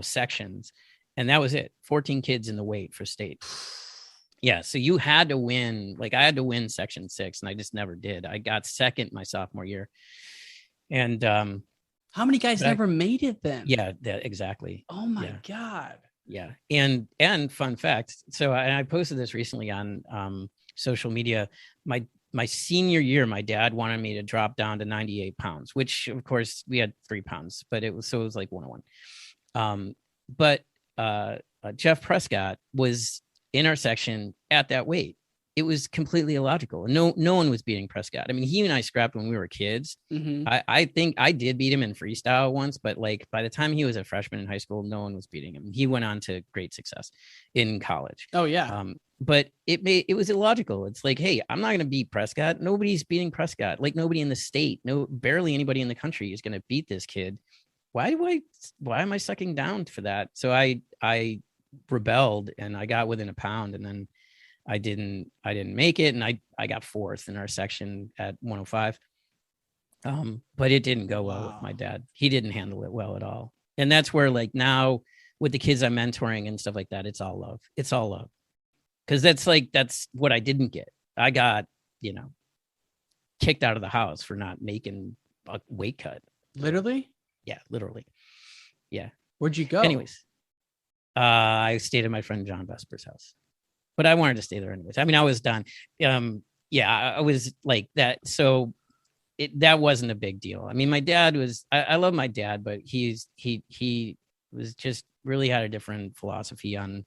sections, and that was it. 14 kids in the weight for state. Yeah. So you had to win. I had to win section 6, and I just never did. I got second my sophomore year. And how many guys never made it then? Yeah, exactly. Oh my God. Yeah. And fun fact. So I posted this recently on social media. My senior year, my dad wanted me to drop down to 98 pounds, which of course we had 3 pounds, but it was like 101. But Jeff Prescott was in our section at that weight. It was completely illogical. No one was beating Prescott. He and I scrapped when we were kids. I think I did beat him in freestyle once, but by the time he was a freshman in high school, no one was beating him. He went on to great success in college. Oh yeah. But it was illogical. It's like, hey, I'm not going to beat Prescott. Nobody's beating Prescott. Nobody in the state, barely anybody in the country is going to beat this kid. Why am I sucking down for that? So I rebelled, and I got within a pound, and then I didn't make it. And I got 4th in our section at 105. But it didn't go well with my dad. He didn't handle it well at all. And that's where now with the kids I'm mentoring and stuff like that, it's all love. It's all love. Cause that's what I didn't get. I got, kicked out of the house for not making a weight cut. Literally? Yeah, literally. Yeah. Where'd you go? Anyways, I stayed at my friend John Vesper's house, but I wanted to stay there anyways. I was done. I was like that. So that wasn't a big deal. My dad was, I love my dad, but he was just really had a different philosophy on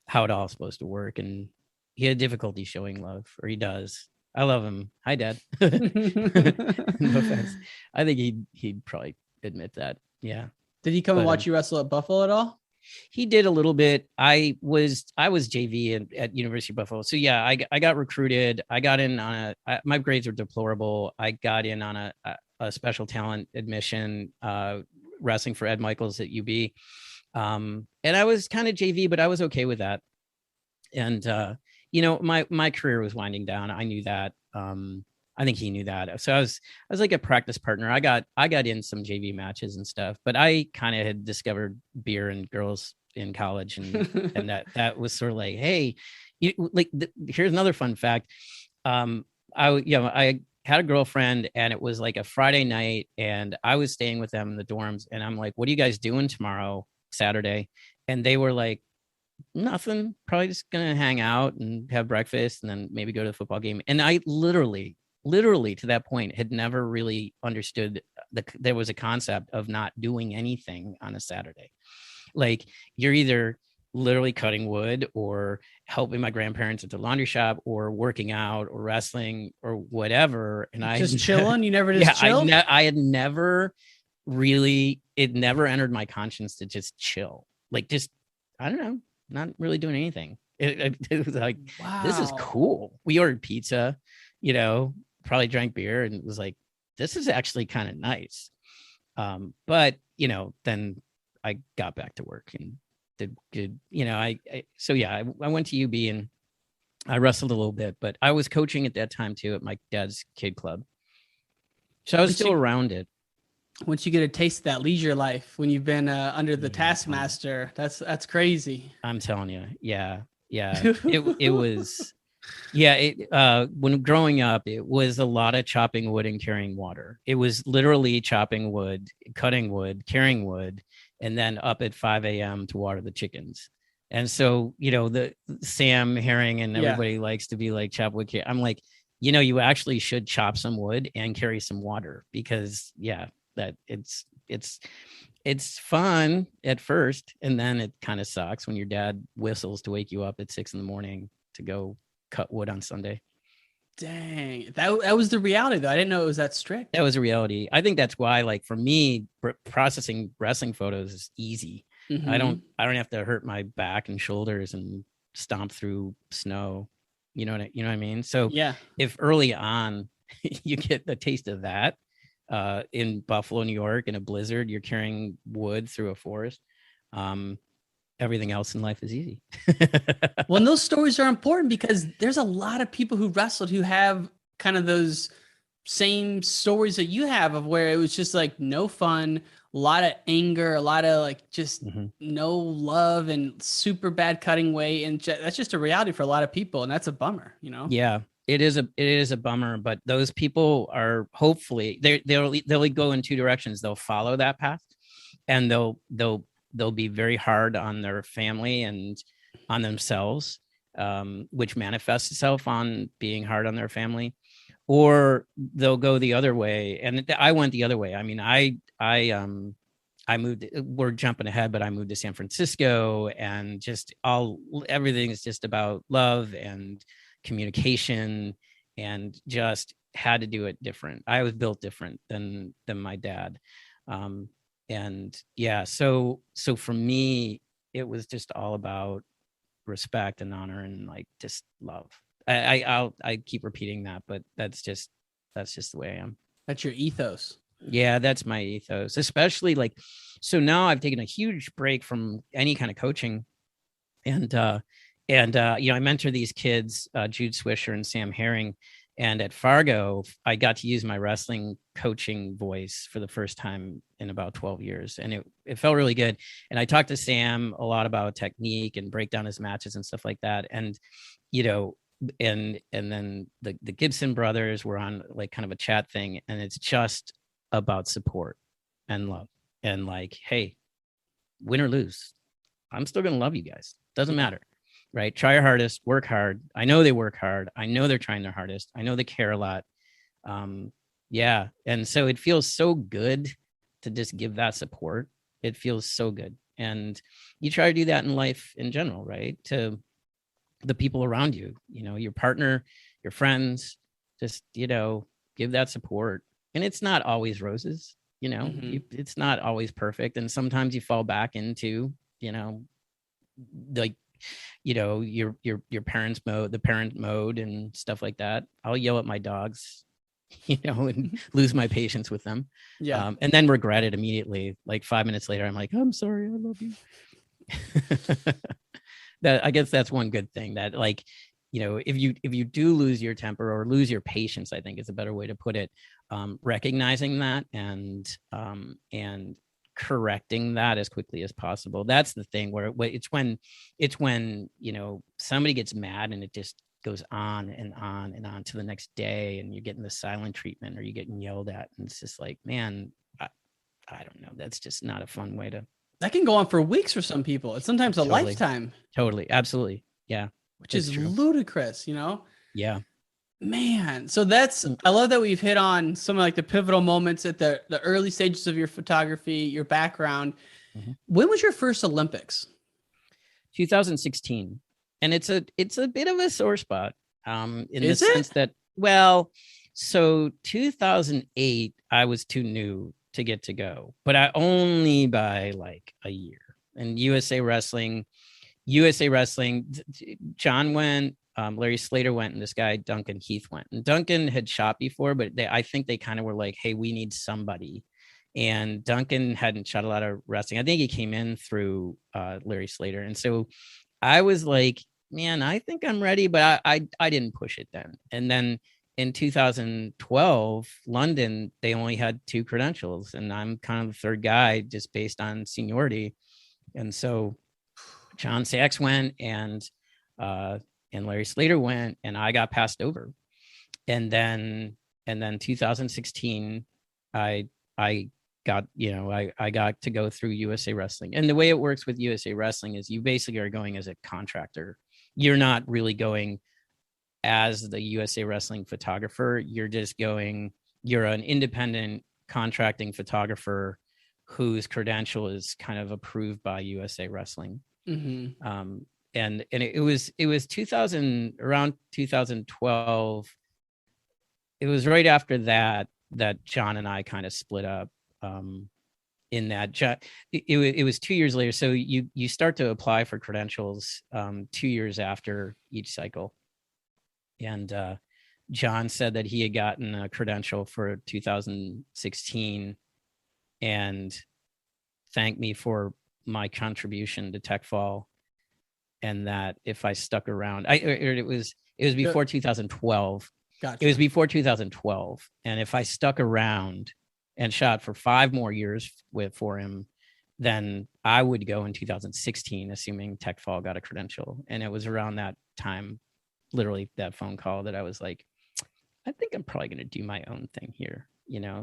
how it all supposed to work. And he had difficulty showing love, or he does. I love him. Hi, Dad. No offense. I think he'd probably admit that. Yeah. Did he come and watch you wrestle at Buffalo at all? He did a little bit. I was JV at University of Buffalo. So yeah, I got recruited. I got in on my grades were deplorable. I got in on a special talent admission, wrestling for Ed Michaels at UB. And I was kind of JV, but I was okay with that. And, my career was winding down. I knew that. I think he knew that. So I was like a practice partner. I got in some JV matches and stuff, but I kind of had discovered beer and girls in college, and that was sort of like, hey, here's another fun fact. I had a girlfriend, and it was like a Friday night, and I was staying with them in the dorms, and I'm like, what are you guys doing tomorrow, Saturday? And they were like, nothing, probably just gonna hang out and have breakfast and then maybe go to the football game. And I literally to that point had never really understood there was a concept of not doing anything on a Saturday. Like, you're either literally cutting wood or helping my grandparents at the laundry shop or working out or wrestling or whatever. And I just chilling. You never just chilled? I had never really, it never entered my conscience to just chill. Like, just, I don't know, not really doing anything. It was like, wow, this is cool. We ordered pizza, probably drank beer, and it was like, this is actually kind of nice. But then I got back to work and did good. I went to UB and I wrestled a little bit, but I was coaching at that time too at my dad's kid club. So I was still around it. Once you get a taste of that leisure life, when you've been under the taskmaster, that's crazy. I'm telling you. Yeah. It was, when growing up, it was a lot of chopping wood and carrying water. It was literally chopping wood, cutting wood, carrying wood, and then up at 5 a.m. to water the chickens. And so, the Sam Herring and everybody likes to be like, chop wood. I'm like, you actually should chop some wood and carry some water, because that it's fun at first. And then it kind of sucks when your dad whistles to wake you up at 6 a.m. to go cut wood on Sunday. Dang, that was the reality though. I didn't know it was that strict. That was a reality. I think that's why, like, for me, processing wrestling photos is easy. Mm-hmm. I don't have to hurt my back and shoulders and stomp through snow. You know what I mean? So if early on you get the taste of that in Buffalo, New York, in a blizzard, you're carrying wood through a forest. Everything else in life is easy. Well, and those stories are important because there's a lot of people who wrestled who have kind of those same stories that you have, of where it was just like no fun, a lot of anger, a lot of like just no love and super bad cutting weight. And that's just a reality for a lot of people. And that's a bummer, Yeah, it is a bummer, but those people are hopefully they'll go in two directions. They'll follow that path, and they'll be very hard on their family and on themselves, which manifests itself on being hard on their family, or they'll go the other way. And I went the other way. I mean, I moved, we're jumping ahead, but I moved to San Francisco, and just everything is just about love and communication, and just had to do it different. I was built different than my dad. So for me, it was just all about respect and honor and like just love. I keep repeating that, but that's just the way I am. That's your ethos. Yeah, that's my ethos, especially like, so now I've taken a huge break from any kind of coaching, and I mentor these kids, Jude Swisher and Sam Herring. And at Fargo, I got to use my wrestling coaching voice for the first time in about 12 years. And it felt really good. And I talked to Sam a lot about technique and break down his matches and stuff like that. And, and then the Gibson brothers were on like kind of a chat thing. And it's just about support and love. And like, hey, win or lose, I'm still going to love you guys. Doesn't matter. Right. Try your hardest, work hard. I know they work hard. I know they're trying their hardest. I know they care a lot. And so it feels so good to just give that support. It feels so good. And you try to do that in life in general, right? To the people around you, your partner, your friends, just, give that support. And it's not always roses, it's not always perfect. And sometimes you fall back into, like, your parents mode, the parent mode and stuff like that. I'll yell at my dogs, and lose my patience with them. Yeah. And then regret it immediately. Like 5 minutes later, I'm like, I'm sorry. I love you. I guess that's one good thing, that like, if you do lose your temper or lose your patience, I think is a better way to put it, recognizing that and correcting that as quickly as possible. That's the thing where it's when somebody gets mad and it just goes on and on and on to the next day, and you're getting the silent treatment or you're getting yelled at, and it's just like, man, I don't know. That's just not a fun way to. That can go on for weeks for some people. It's sometimes a lifetime. Totally. Absolutely. Yeah. Which is ludicrous, Yeah. Man. So I love that we've hit on some of like the pivotal moments at the early stages of your photography, your background. Mm-hmm. When was your first Olympics? 2016. And it's a bit of a sore spot. In the sense that, so 2008, I was too new to get to go, but I only by like a year. And USA Wrestling, John went, Larry Slater went, and this guy Duncan Heath went. And Duncan had shot before, but I think they kind of were like, hey, we need somebody. And Duncan hadn't shot a lot of wrestling. I think he came in through Larry Slater. And so I was like, man, I think I'm ready, but I didn't push it then. And then in 2012, London, they only had 2 credentials, and I'm kind of the third guy just based on seniority. And so John Sachs went, and Larry Slater went, and I got passed over. And then 2016, I got to go through USA Wrestling. And the way it works with USA Wrestling is you basically are going as a contractor. You're not really going as the USA Wrestling photographer. You're just going, you're an independent contracting photographer whose credential is kind of approved by USA Wrestling. Mm-hmm. And it was around 2012. It was right after that John and I kind of split up. In that it was 2 years later. So you start to apply for credentials 2 years after each cycle. And John said that he had gotten a credential for 2016 and thanked me for my contribution to Tech Fall, and that if I stuck around, it was before 2012. Gotcha. It was before 2012, and if I stuck around and shot for 5 more years for him, then I would go in 2016, assuming Tech Fall got a credential. And it was around that time, literally that phone call, that I was like, I think I'm probably going to do my own thing here,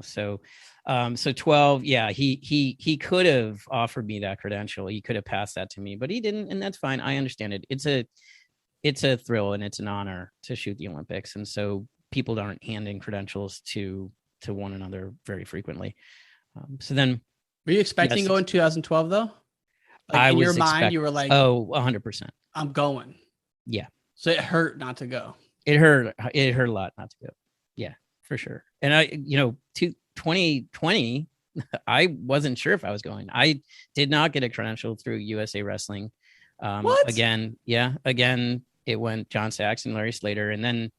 So 12, yeah, he could have offered me that credential. He could have passed that to me, but he didn't, and that's fine. I understand it. It's a thrill and it's an honor to shoot the Olympics, and so people aren't handing credentials to one another very frequently. So then, were you expecting to go in 2012 though? Like in your mind, you were like, oh, 100%. I'm going. Yeah. So it hurt not to go. It hurt a lot not to go. Yeah, for sure. And 2020, I wasn't sure if I was going. I did not get a credential through USA Wrestling. What? Again, it went John Sachs and Larry Slater. And then,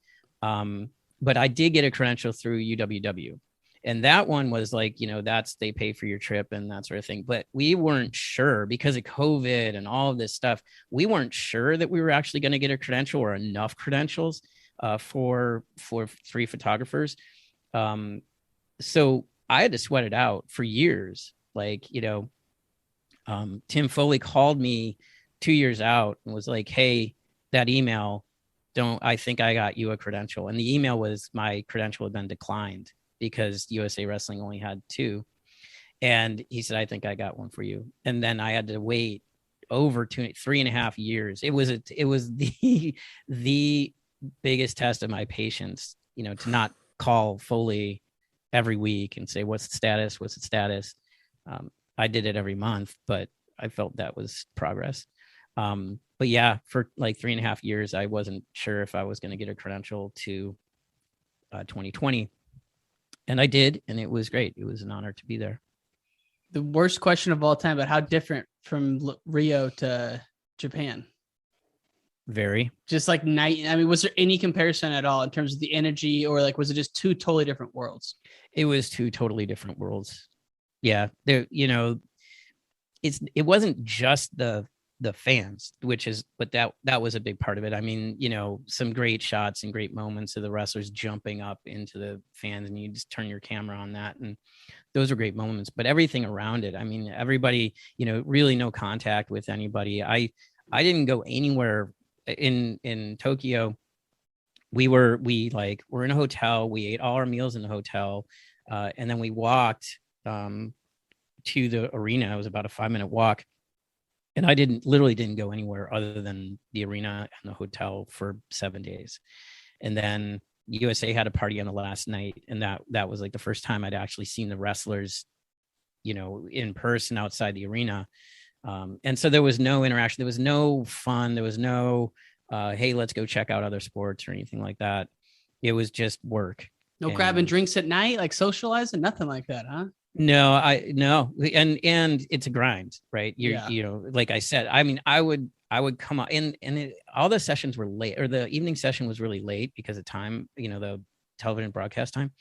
but I did get a credential through UWW. And that one was like, they pay for your trip and that sort of thing. But we weren't sure because of COVID and all of this stuff. We weren't sure that we were actually going to get a credential or enough credentials for 3 photographers. So I had to sweat it out for years. Like, Tim Foley called me 2 years out and was like, hey, that email, I think I got you a credential. And the email was my credential had been declined because USA Wrestling only had 2. And he said, I think I got one for you. And then I had to wait over 3.5 years. It was the biggest test of my patience, to not call Foley every week and say, what's the status? I did it every month, but I felt that was progress. But yeah, for like 3.5 years, I wasn't sure if I was going to get a credential to 2020. And I did, and it was great. It was an honor to be there. The worst question of all time, but how different from Rio to Japan? Very. Just like night. I mean, was there any comparison at all in terms of the energy, or like, was it just 2 totally different worlds? It was 2 totally different worlds. Yeah. There, it wasn't just the the fans, but that was a big part of it. I mean, some great shots and great moments of the wrestlers jumping up into the fans, and you just turn your camera on that, and those are great moments. But everything around it, I mean, everybody, really no contact with anybody. I didn't go anywhere in Tokyo. We were in a hotel. We ate all our meals in the hotel, and then we walked to the arena. It was about a 5-minute walk, and I literally didn't go anywhere other than the arena and the hotel for 7 days. And then USA had a party on the last night, and that was like the first time I'd actually seen the wrestlers, in person outside the arena. And so there was no interaction. There was no fun. There was no, hey, let's go check out other sports or anything like that. It was just work. No grabbing drinks at night, like socializing, nothing like that, huh? No. And it's a grind, right? Like I said, I mean, I would come out and all the sessions were late, or the evening session was really late because of time, the television broadcast time.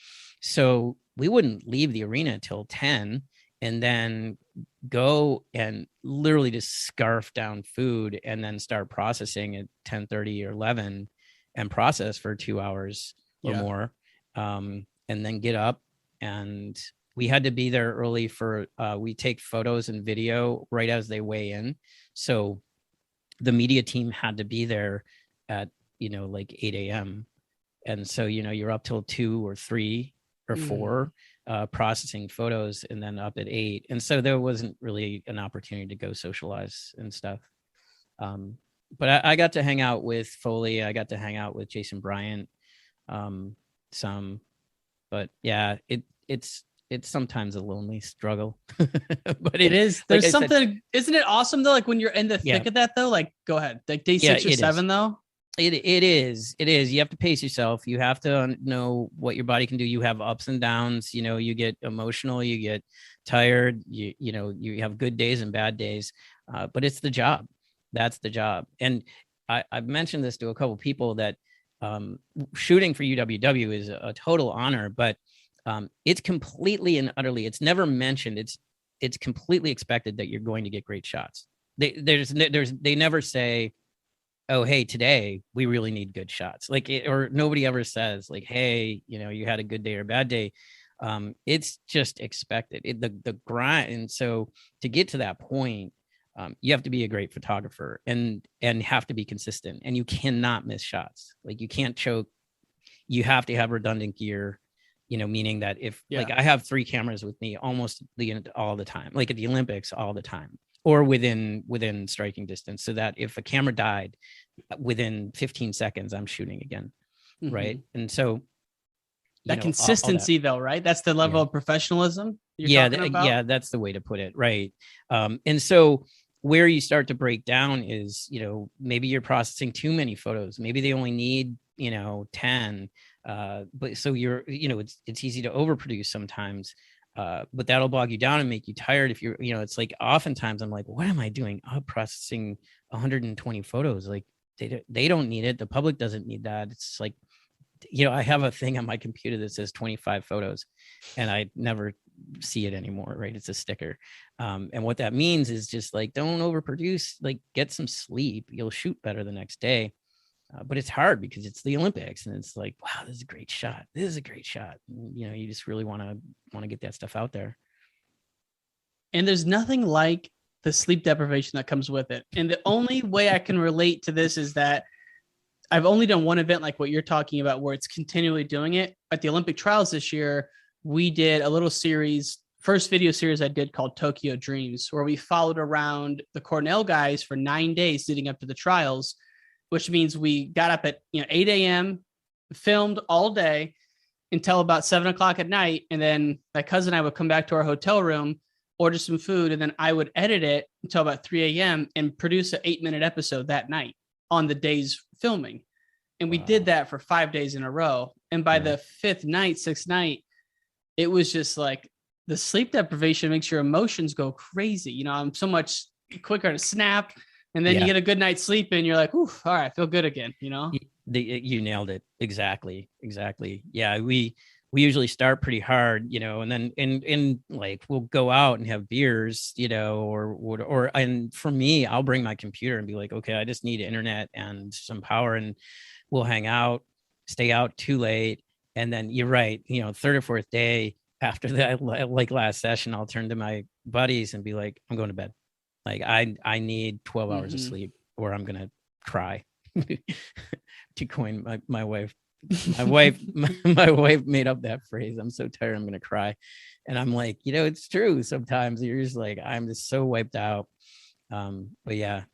So we wouldn't leave the arena till 10, and then go and literally just scarf down food and then start processing at 10:30 or 11 and process for 2 hours or more. And then get up, and we had to be there early for, we take photos and video right as they weigh in. So the media team had to be there at, like 8 a.m. And so, you're up till 2 or 3 or 4 processing photos, and then up at 8. And so there wasn't really an opportunity to go socialize and stuff. But I got to hang out with Foley. I got to hang out with Jason Bryant some, but yeah, it's sometimes a lonely struggle. But it is. There's something, isn't it awesome though? Like when you're in the thick of that though, like go ahead, like day 6 or 7 though. It is. You have to pace yourself. You have to know what your body can do. You have ups and downs. You get emotional. You get tired. You have good days and bad days. But it's the job. That's the job. And I've mentioned this to a couple of people that shooting for UWW is a total honor, but it's completely and utterly. It's never mentioned. It's completely expected that you're going to get great shots. They never say, oh, hey, today we really need good shots. Or nobody ever says like, hey, you had a good day or bad day. It's just expected. The grind. And so to get to that point, you have to be a great photographer and have to be consistent, and you cannot miss shots. Like you can't choke. You have to have redundant gear, meaning that like I have 3 cameras with me almost all the time, like at the Olympics all the time, or within striking distance, so that if a camera died within 15 seconds, I'm shooting again. Mm-hmm. Right. And so that consistency though, right? That's the level of professionalism. That's the way to put it. Right. And so where you start to break down is, maybe you're processing too many photos. Maybe they only need, 10. But so you're, it's easy to overproduce sometimes. But that'll bog you down and make you tired. If you're, it's like oftentimes I'm like, what am I doing? I'm processing 120 photos. Like they don't need it. The public doesn't need that. It's like, I have a thing on my computer that says 25 photos, and I never see it anymore. Right. It's a sticker. And what that means is just like, don't overproduce, like get some sleep. You'll shoot better the next day. But it's hard because it's the Olympics, and it's like, wow, this is a great shot. This is a great shot. And, you just really want to get that stuff out there. And there's nothing like the sleep deprivation that comes with it. And the only way I can relate to this is that I've only done one event like what you're talking about, where it's continually doing it. At the Olympic trials this year, we did a little series, first video series I did called Tokyo Dreams, where we followed around the Cornell guys for 9 days leading up to the trials, which means we got up at 8 a.m., filmed all day until about 7 o'clock at night. And then my cousin and I would come back to our hotel room, order some food, and then I would edit it until about 3 a.m. and produce an 8-minute episode that night on the day's filming. And we did that for 5 days in a row. And by the 6th night, it was just like the sleep deprivation makes your emotions go crazy. I'm so much quicker to snap. And then you get a good night's sleep and you're like, oof, all right, I feel good again, You nailed it. Exactly. Yeah. We we usually start pretty hard, and then in like we'll go out and have beers, and for me, I'll bring my computer and be like, okay, I just need internet and some power, and we'll hang out, stay out too late. And then you're right, third or fourth day after that, like last session, I'll turn to my buddies and be like, I'm going to bed. Like I need 12 hours of sleep or I'm going to cry. To coin my wife. My wife made up that phrase. I'm so tired, I'm gonna cry. And I'm like, it's true. Sometimes you're just like, I'm just so wiped out. But yeah,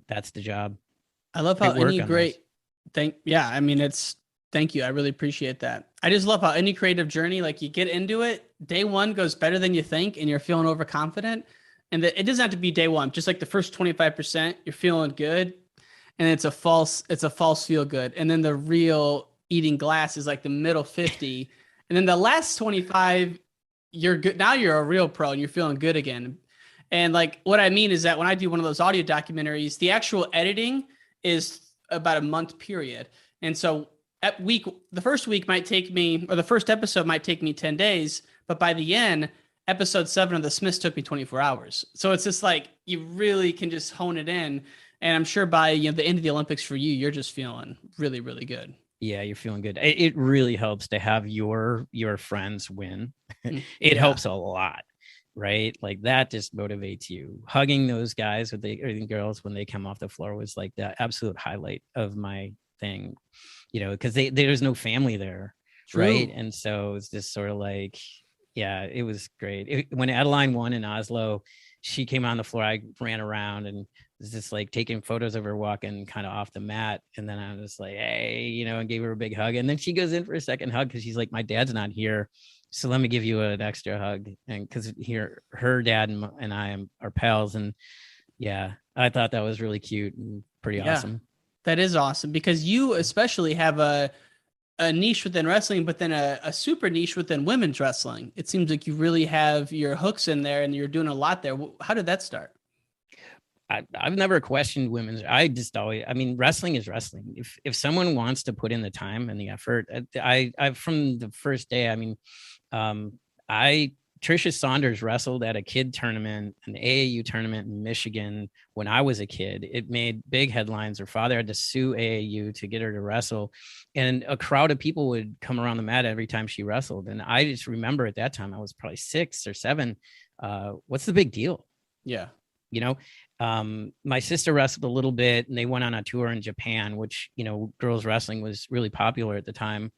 that's the job. I love how any great thank you. I really appreciate that. I just love how any creative journey, like you get into it, day one goes better than you think, and you're feeling overconfident. And it doesn't have to be day one, just like the first 25%, you're feeling good. And it's a false feel good. And then the real eating glass is like the middle 50. And then the last 25, you're good. Now you're a real pro and you're feeling good again. And like, what I mean is that when I do one of those audio documentaries, the actual editing is about a month period. And so the first week might take me, or the first episode might take me 10 days, but by the end, episode 7 of The Smiths took me 24 hours. So it's just like, you really can just hone it in. And I'm sure by the end of the Olympics for you, you're just feeling really, really good. Yeah, you're feeling good. It really helps to have your friends win. It helps a lot, right? Like that just motivates you. Hugging those guys or the girls when they come off the floor was like the absolute highlight of my thing, because there's no family there, right? And so it's just sort of like, yeah, it was great. When Adeline won in Oslo, she came on the floor. I ran around and was just like taking photos of her walking kind of off the mat. And then I was like, hey, and gave her a big hug. And then she goes in for a second hug because she's like, my dad's not here, so let me give you an extra hug. And because her dad and I are pals. And yeah, I thought that was really cute and pretty awesome. That is awesome because you especially have a niche within wrestling, but then a super niche within women's wrestling. It seems like you really have your hooks in there and you're doing a lot there. How did that start? I've never questioned women's. Wrestling is wrestling. If someone wants to put in the time and the effort, I from the first day, Tricia Saunders wrestled at a kid tournament, an AAU tournament in Michigan when I was a kid. It made big headlines. Her father had to sue AAU to get her to wrestle. And a crowd of people would come around the mat every time she wrestled. And I just remember at that time, I was probably 6 or 7. What's the big deal? Yeah. My sister wrestled a little bit and they went on a tour in Japan, which, girls wrestling was really popular at the time.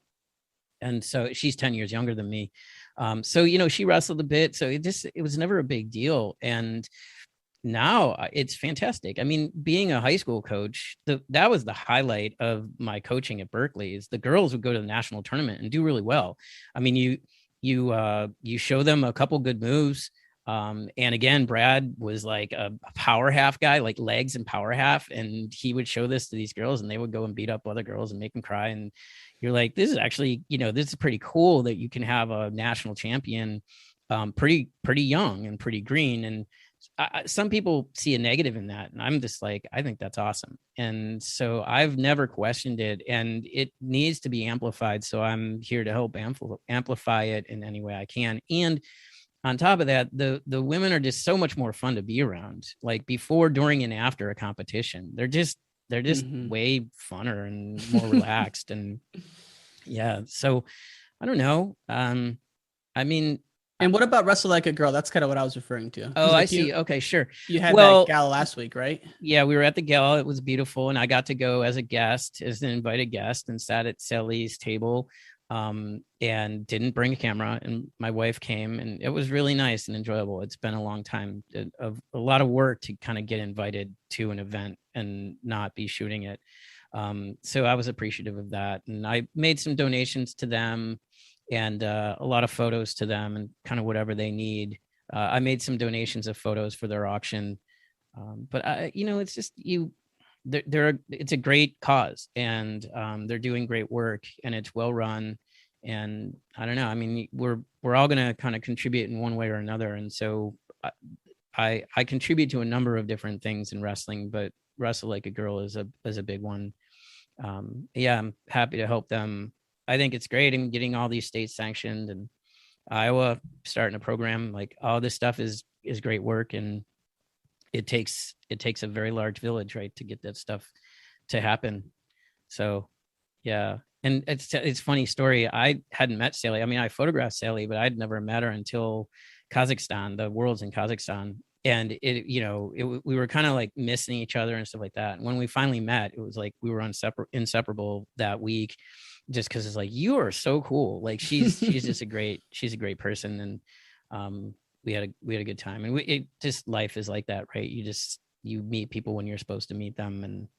And so she's 10 years younger than me. So she wrestled a bit. So it was never a big deal. And now it's fantastic. I mean, being a high school coach, that was the highlight of my coaching at Berkeley is the girls would go to the national tournament and do really well. I mean, you show them a couple good moves. And again, Brad was like a power half guy, like legs and power half. And he would show this to these girls and they would go and beat up other girls and make them cry. And you're like, this is actually, this is pretty cool that you can have a national champion, pretty young and pretty green. And some people see a negative in that. And I'm just like, I think that's awesome. And so I've never questioned it and it needs to be amplified. So I'm here to help amplify it in any way I can. And on top of that, the women are just so much more fun to be around. Like before, during, and after a competition, they're just way funner and more relaxed. And yeah, so I don't know. And what about Wrestle Like a Girl? That's kind of what I was referring to. Oh, I see. Okay, sure. You had that gala last week, right? Yeah, we were at the gala. It was beautiful, and I got to go as an invited guest, and sat at Sally's table. And didn't bring a camera, and my wife came, and it was really nice and enjoyable. It's been a long time of a lot of work to kind of get invited to an event and not be shooting it. So I was appreciative of that. And I made some donations to them and a lot of photos to them and kind of whatever they need. I made some donations of photos for their auction. But it's just it's a great cause and they're doing great work and it's well run. And I don't know, I mean, we're all going to kind of contribute in one way or another. And so I contribute to a number of different things in wrestling, but Wrestle Like a Girl is a big one. I'm happy to help them I think it's great, and getting all these states sanctioned, and Iowa starting a program, like all this stuff is great work, and it takes a very large village, right, to get that stuff to happen. So yeah. And it's funny story. I hadn't met Sally. I mean, I photographed Sally, but I'd never met her until Kazakhstan, the Worlds in Kazakhstan. And we were kind of like missing each other and stuff like that. And when we finally met, it was like we were inseparable that week, just because it's like, you are so cool. Like she's just she's a great person. And we had a good time. And it just, life is like that, right? You meet people when you're supposed to meet them. And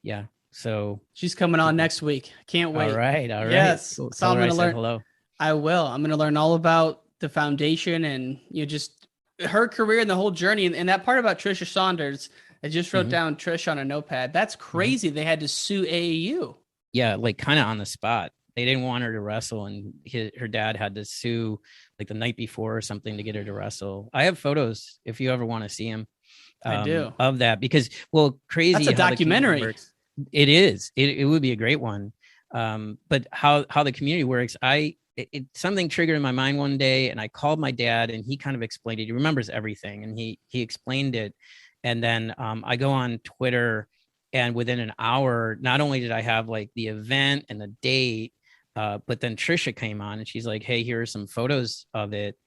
yeah. So she's coming on next week. Can't wait. All right. Yes. Cool. So I'm going to learn. Hello. I will. I'm going to learn all about the foundation and just her career and the whole journey. And that part about Trisha Saunders, I just wrote down Trish on a notepad. That's crazy. They had to sue AAU. Yeah. Like kind of on the spot. They didn't want her to wrestle, and her dad had to sue like the night before or something to get her to wrestle. I have photos if you ever want to see them. I do. Of that, because crazy. That's a documentary. It is. It would be a great one. But how the community works, something triggered in my mind one day, and I called my dad, and he kind of explained it. He remembers everything, and he explained it. And then I go on Twitter, and within an hour, not only did I have like the event and the date, but then Trisha came on, and she's like, "Hey, here are some photos of it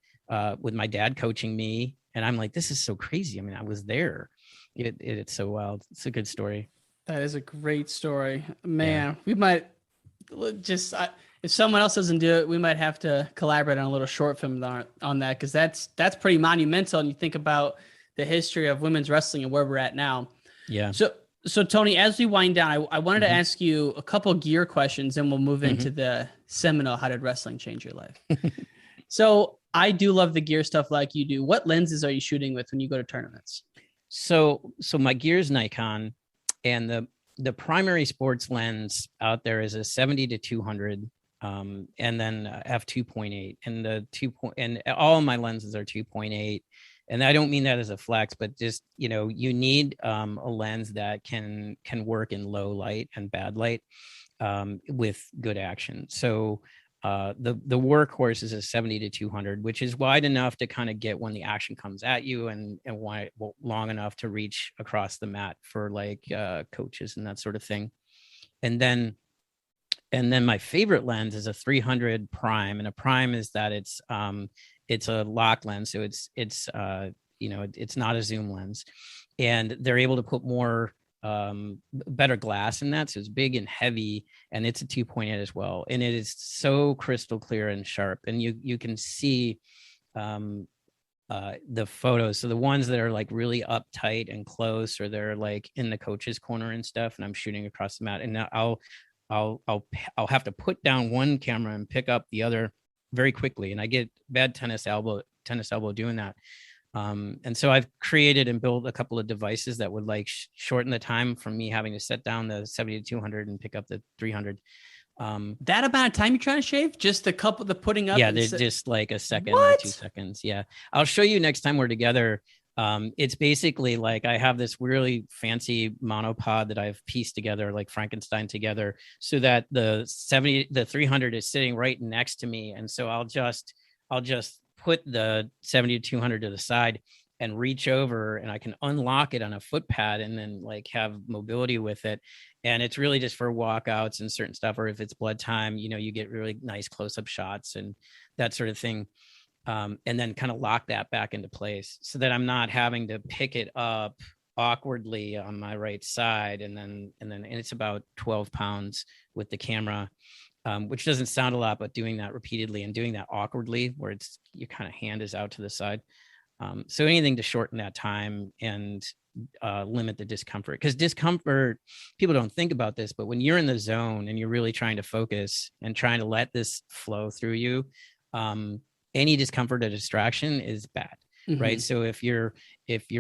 with my dad coaching me." And I'm like, "This is so crazy." I mean, I was there. It's so wild. It's a good story. That is a great story, man. Yeah. We might just, if someone else doesn't do it, we might have to collaborate on a little short film on that, because that's pretty monumental. And you think about the history of women's wrestling and where we're at now. Yeah. So Tony, as we wind down, I wanted to ask you a couple gear questions, and we'll move into the seminal "How Did Wrestling Change Your Life?" So I do love the gear stuff like you do. What lenses are you shooting with when you go to tournaments? So my gear is Nikon. And the primary sports lens out there is a 70-200, and then f2.8, and all of my lenses are 2.8. And I don't mean that as a flex, but just, you need a lens that can work in low light and bad light with good action. So the workhorse is a 70-200, which is wide enough to kind of get when the action comes at you, and wide, long enough to reach across the mat for like coaches and that sort of thing. And then my favorite lens is a 300 prime, and a prime is that it's a lock lens, so it's not a zoom lens, and they're able to put more better glass in that, so it's big and heavy, and it's a 2.8 as well, and it is so crystal clear and sharp, and you can see the photos. So the ones that are like really uptight and close, or they're like in the coach's corner and stuff, and I'm shooting across the mat, and now I'll have to put down one camera and pick up the other very quickly, and I get bad tennis elbow doing that. And so I've created and built a couple of devices that would like shorten the time from me having to set down the 70-200 and pick up the 300. That amount of time you're trying to shave? Just the putting up? Yeah, just like a second or 2 seconds. Yeah. I'll show you next time we're together. It's basically like I have this really fancy monopod that I've pieced together, like Frankenstein together, so that the 300 is sitting right next to me. And so I'll just put the 70-200 to the side and reach over, and I can unlock it on a foot pad and then like have mobility with it. And it's really just for walkouts and certain stuff, or if it's blood time, you get really nice close-up shots and that sort of thing. And then kind of lock that back into place so that I'm not having to pick it up awkwardly on my right side. And it's about 12 pounds with the camera, which doesn't sound a lot, but doing that repeatedly and doing that awkwardly, where it's your kind of hand is out to the side. So anything to shorten that time and limit the discomfort, because discomfort, people don't think about this, but when you're in the zone and you're really trying to focus and trying to let this flow through you, any discomfort or distraction is bad. Right. So if your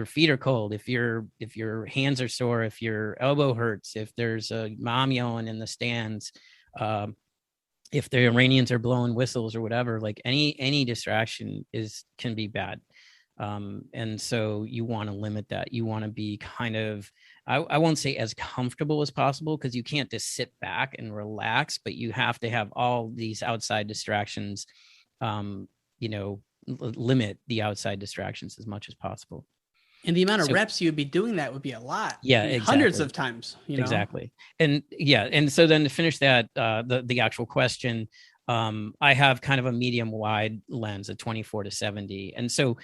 feet are cold, if your hands are sore, if your elbow hurts, if there's a mom yelling in the stands, if the Iranians are blowing whistles or whatever, like any distraction can be bad. And so you want to limit that. You want to be kind of, I won't say as comfortable as possible, because you can't just sit back and relax, but you have to have all these outside distractions, limit the outside distractions as much as possible. And the amount of reps you would be doing that would be a lot. Yeah, I mean, exactly. Hundreds of times. Exactly. And and so then to finish that, the actual question, I have kind of a medium wide lens, a 24 to 70. And so,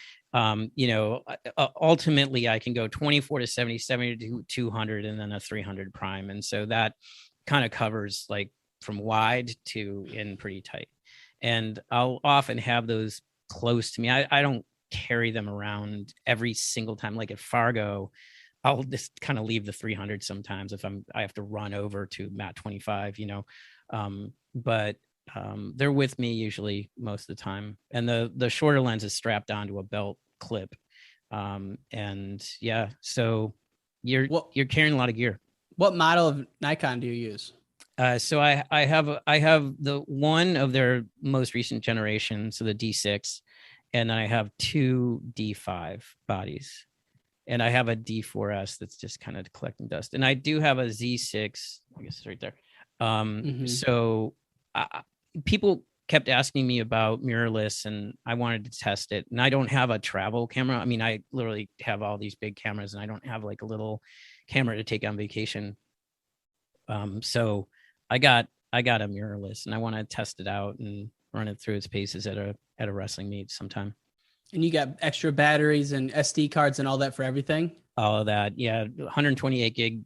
ultimately I can go 24 to 70, 70 to 200, and then a 300 prime. And so that kind of covers like from wide to in pretty tight. And I'll often have those close to me. I don't carry them around every single time. Like at Fargo, I'll just kind of leave the 300 sometimes if I have to run over to mat 25, but they're with me usually most of the time. And the shorter lens is strapped onto a belt clip. So you're carrying a lot of gear. What model of Nikon do you use? So I have the one of their most recent generation, so the D6, and then I have two D5 bodies, and I have a D4S that's just kind of collecting dust, and I do have a Z6. I guess it's right there. So people kept asking me about mirrorless, and I wanted to test it, and I don't have a travel camera. I mean, I literally have all these big cameras, and I don't have like a little camera to take on vacation. So I got a mirrorless, and I want to test it out and run it through its paces at a wrestling meet sometime. And you got extra batteries and SD cards and all that for everything? All of that. Yeah. 128 gig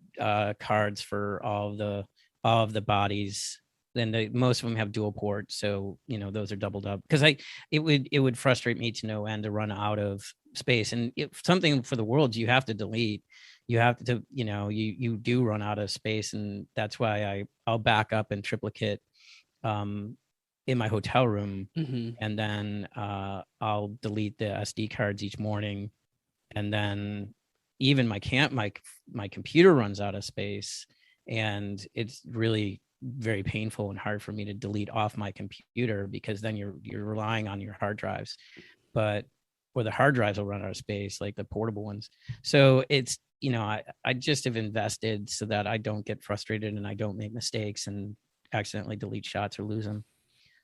cards for all of the bodies. Then most of them have dual port. So, those are doubled up, because it would frustrate me to no end to run out of space. And if something for the world, you have to delete, you have to, you do run out of space. And that's why I'll back up in triplicate in my hotel room. And then I'll delete the SD cards each morning. And then even my computer runs out of space, and it's really very painful and hard for me to delete off my computer, because then you're relying on your hard drives, or the hard drives will run out of space, like the portable ones. So it's, I just have invested so that I don't get frustrated and I don't make mistakes and accidentally delete shots or lose them.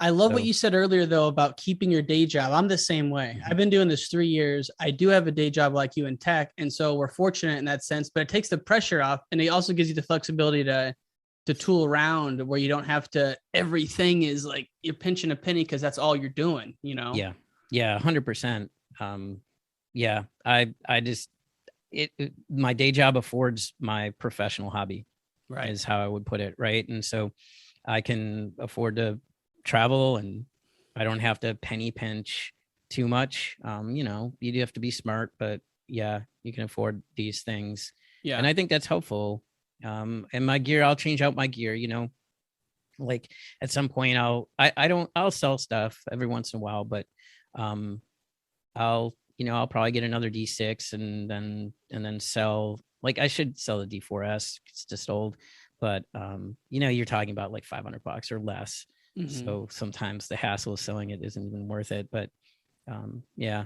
I love what you said earlier, though, about keeping your day job. I'm the same way. I've been doing this 3 years. I do have a day job like you in tech. And so we're fortunate in that sense, but it takes the pressure off. And it also gives you the flexibility to tool around, where you don't have to, everything is like you're pinching a penny because that's all you're doing, Yeah. 100%. I just, my day job affords my professional hobby, right? Is how I would put it. Right. And so I can afford to travel, and I don't have to penny pinch too much. You do have to be smart, but yeah, you can afford these things. Yeah. And I think that's helpful. And my gear, I'll change out my gear, like at some point I'll sell stuff every once in a while, but I'll probably get another D6 and then sell, like I should sell the D4S. It's just old, but you're talking about like $500 or less. So sometimes the hassle of selling it isn't even worth it, but yeah.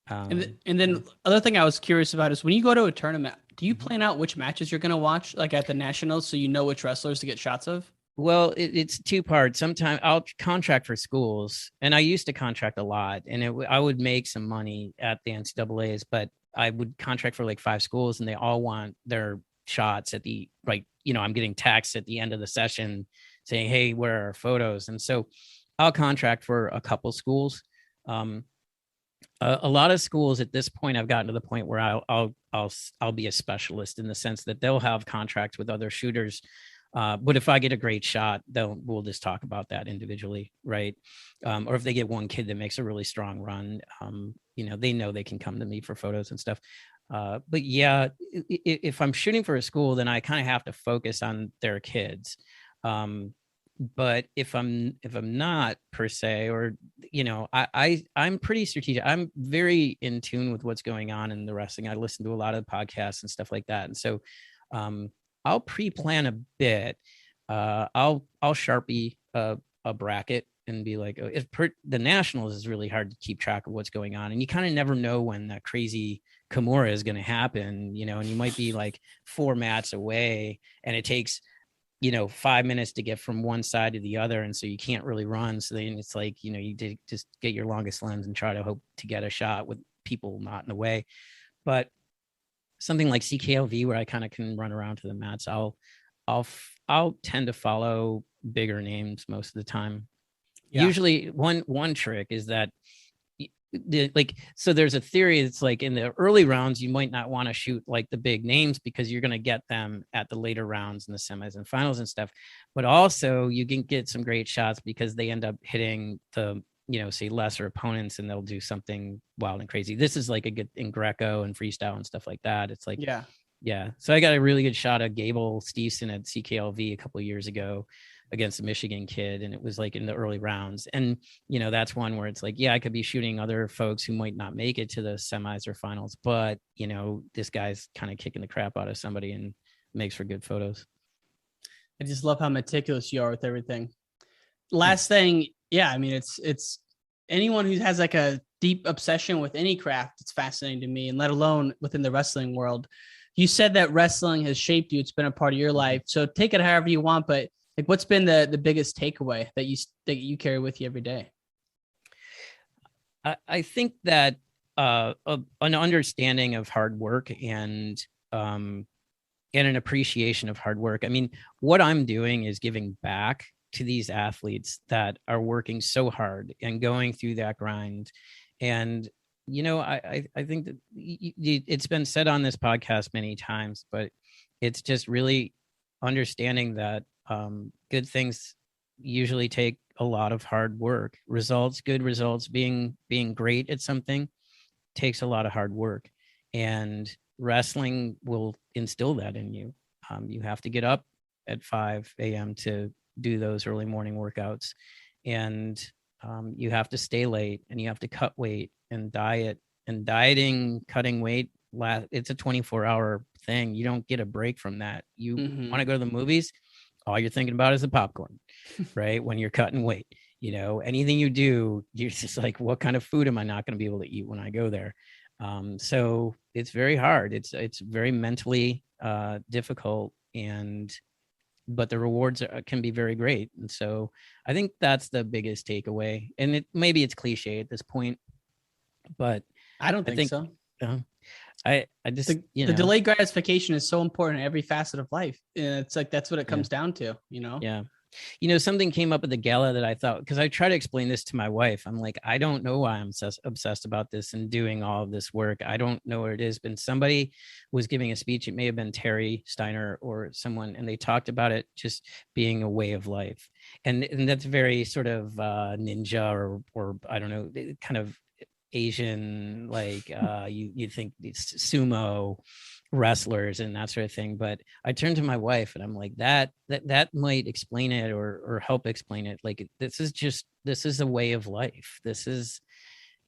And then other thing I was curious about is when you go to a tournament, do you plan out which matches you're going to watch, like at the Nationals, so you know which wrestlers to get shots of? Well, it's two parts. Sometimes I'll contract for schools, and I used to contract a lot, and I would make some money at the NCAAs, but I would contract for like 5 schools, and they all want their shots at the, like, I'm getting texts at the end of the session saying, hey, where are our photos? And so I'll contract for a couple schools. A lot of schools at this point, I've gotten to the point where I'll be a specialist, in the sense that they'll have contracts with other shooters. But if I get a great shot, we'll just talk about that individually, right? Or if they get one kid that makes a really strong run, they know they can come to me for photos and stuff. But yeah, if I'm shooting for a school, then I kind of have to focus on their kids. But if I'm not, per se, or I'm pretty strategic. I'm very in tune with what's going on in the wrestling. I listen to a lot of podcasts and stuff like that, and so I'll pre-plan a bit. I'll Sharpie a bracket and be like, oh, the Nationals is really hard to keep track of what's going on. And you kind of never know when that crazy Kimura is going to happen, and you might be like 4 mats away and it takes, 5 minutes to get from one side to the other. And so you can't really run. So then it's like, you did just get your longest limbs and try to hope to get a shot with people not in the way. But something like CKLV, where I kind of can run around to the mats, I'll tend to follow bigger names most of the time. Yeah. Usually one trick is that so there's a theory that's like in the early rounds, you might not want to shoot like the big names because you're going to get them at the later rounds in the semis and finals and stuff. But also you can get some great shots because they end up hitting the, say lesser opponents, and they'll do something wild and crazy. This is like a good in Greco and freestyle and stuff like that. It's like, yeah. So I got a really good shot of Gable Steveson at CKLV a couple of years ago against a Michigan kid. And it was like in the early rounds. And, that's one where it's like, yeah, I could be shooting other folks who might not make it to the semis or finals, but, this guy's kind of kicking the crap out of somebody and makes for good photos. I just love how meticulous you are with everything. Last thing. Yeah. I mean, it's anyone who has like a deep obsession with any craft. It's fascinating to me, and let alone within the wrestling world. You said that wrestling has shaped you. It's been a part of your life. So take it however you want, but like, what's been the biggest takeaway that you carry with you every day? I think that an understanding of hard work and an appreciation of hard work. I mean, what I'm doing is giving back to these athletes that are working so hard and going through that grind. And, I think that it's been said on this podcast many times, but it's just really understanding that good things usually take a lot of hard work. Good results, being great at something takes a lot of hard work, and wrestling will instill that in you. You have to get up at 5 a.m. to do those early morning workouts, and you have to stay late, and you have to cut weight and diet, and dieting, cutting weight. It's a 24-hour thing. You don't get a break from that. You want to go to the movies, all you're thinking about is the popcorn, right? When you're cutting weight, anything you do, you're just like, what kind of food am I not going to be able to eat when I go there? So it's very hard. It's very mentally difficult, but the rewards can be very great. And so I think that's the biggest takeaway. And maybe it's cliche at this point, but I don't think so. I just the delayed gratification is so important in every facet of life. And it's like, that's what it comes down to, Yeah. Something came up at the gala that I thought, because I try to explain this to my wife. I'm like, I don't know why I'm obsessed about this and doing all of this work. I don't know what it is. But somebody was giving a speech. It may have been Terry Steiner or someone, and they talked about it just being a way of life. And that's very sort of ninja or I don't know, kind of Asian, like you think it's sumo wrestlers and that sort of thing. But I turned to my wife and I'm like, that might explain it or help explain it. Like, this is a way of life. This is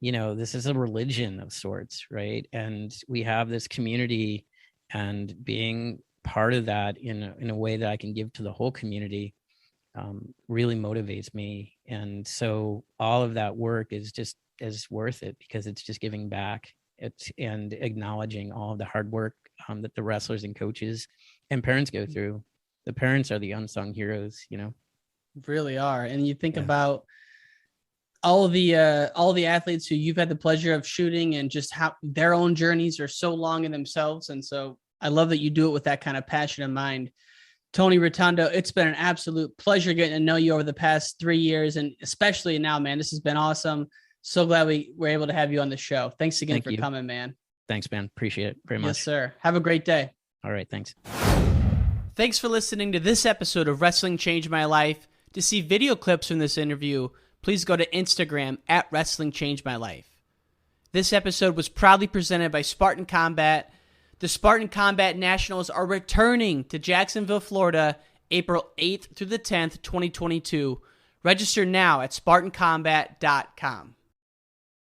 a religion of sorts, right? And we have this community, and being part of that in a way that I can give to the whole community really motivates me. And so all of that work is worth it, because it's just giving back and acknowledging all of the hard work that the wrestlers and coaches and parents go through. The parents are the unsung heroes, Really are. And you think about all the athletes who you've had the pleasure of shooting, and just how their own journeys are so long in themselves. And so I love that you do it with that kind of passion in mind. Tony Rotundo, it's been an absolute pleasure getting to know you over the past 3 years, and especially now, man. This has been awesome. So glad we were able to have you on the show. Thanks again for coming, man. Thanks, man. Appreciate it very much. Yes, sir. Have a great day. All right. Thanks. Thanks for listening to this episode of Wrestling Changed My Life. To see video clips from this interview, please go to Instagram at Wrestling Changed My Life. This episode was proudly presented by Spartan Combat. The Spartan Combat Nationals are returning to Jacksonville, Florida, April 8th through the 10th, 2022. Register now at SpartanCombat.com.